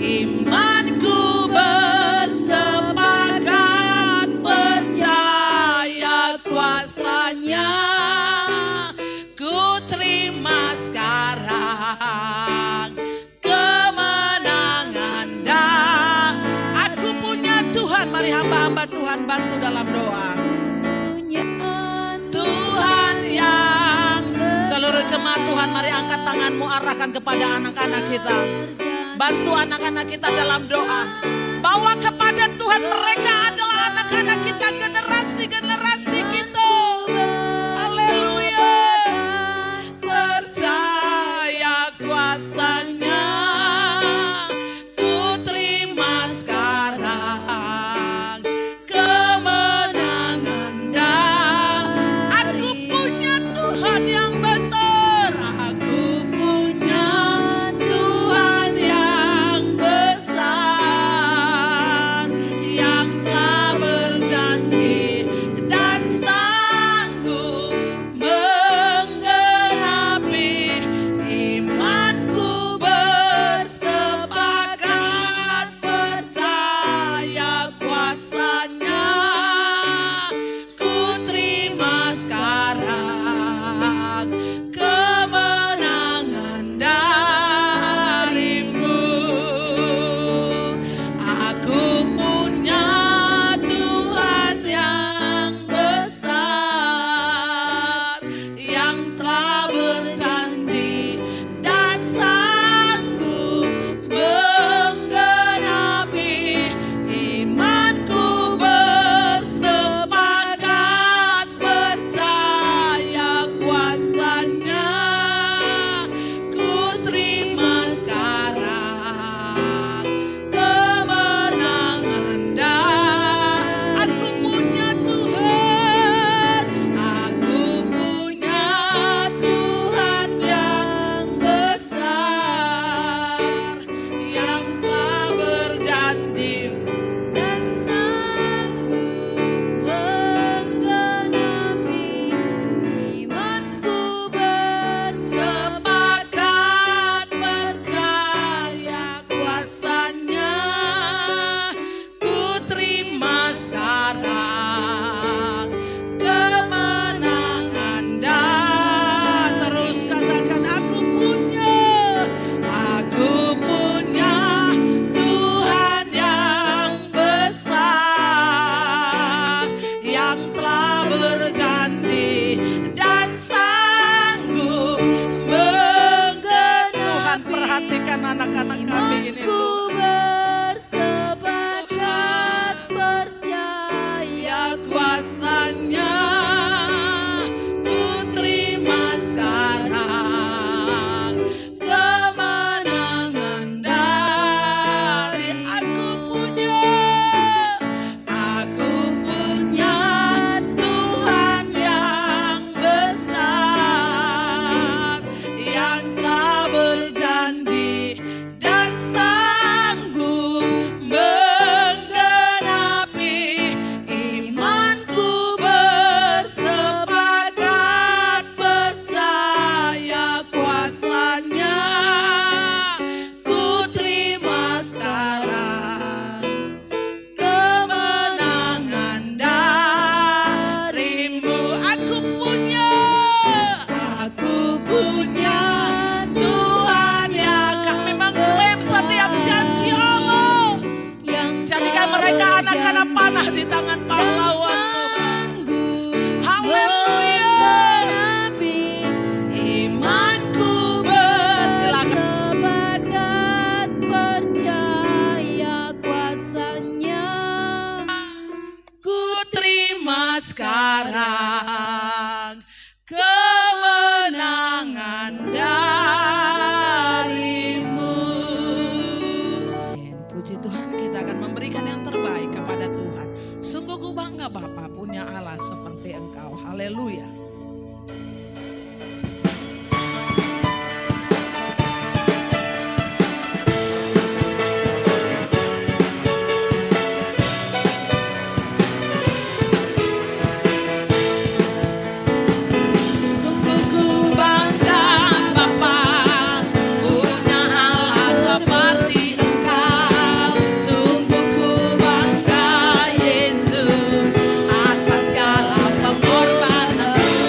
imanku, bersepakat percaya kuasanya. Ku terima sekarang kemenangan aku punya Tuhan. Mari hamba-hamba Tuhan bantu dalam doa. Tuhan yang seluruh jemaat Tuhan, mari angkat tanganmu, arahkan kepada anak-anak kita. Bantu anak-anak kita dalam doa. Bawa kepada Tuhan, mereka adalah anak-anak kita, generasi-generasi kita. Haleluya. Percaya kuasanya. Ku terima sekarang kemenangan aku punya Tuhan yang besar. Aku punya Tuhan yang besar, yang telah berjanji berjanji dan sanggup menggenapi. Tuhan perhatikan anak-anak kami ini Imanku Tuhan. bersepakat percaya Kuasanya ku terima sekarang kemenangan dari aku punya Tuhan yang besar yang telah berjanji dan sanggup menggenapi. Imanku bersepakat percaya kuasanya ku terima sekarang kemenangan darimu. Aku punya Tuhan yang kami mengklaim setiap janji Allah. Jadikan mereka anak-anak panah di tangan pahlawan Tuhan. Haleluya. Imanku bersilakan. bersepakat percaya kuasanya Ku terima sekarang kemenangan darimu. Puji Tuhan, kita akan memberikan yang terbaik kepada Tuhan. Sungguh ku bangga Bapa punya Allah seperti Engkau. Haleluya. Sungguh ku bangga Bapa punya Allah seperti Engkau. Sungguh ku bangga Yesus atas segala pengorbanan.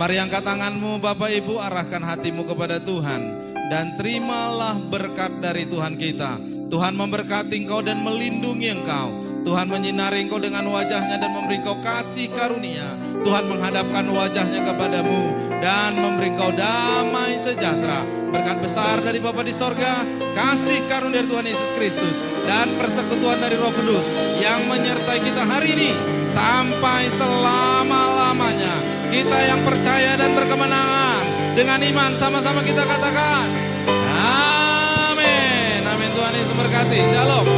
Mari angkat tanganmu Bapak Ibu, arahkan hatimu kepada Tuhan. Dan terimalah berkat dari Tuhan kita. Tuhan memberkati engkau dan melindungi engkau. Tuhan menyinari engkau dengan wajahnya dan memberi engkau kasih karunia. Tuhan menghadapkan wajahnya kepadamu dan memberi engkau damai sejahtera. Berkat besar dari Bapa di sorga, kasih karunia dari Tuhan Yesus Kristus, dan persekutuan dari Roh Kudus yang menyertai kita hari ini sampai selama-lamanya. Kita yang percaya dan berkemenangan dengan iman sama-sama kita katakan amin. Amin. Tuhan Yesus berkati. Shalom.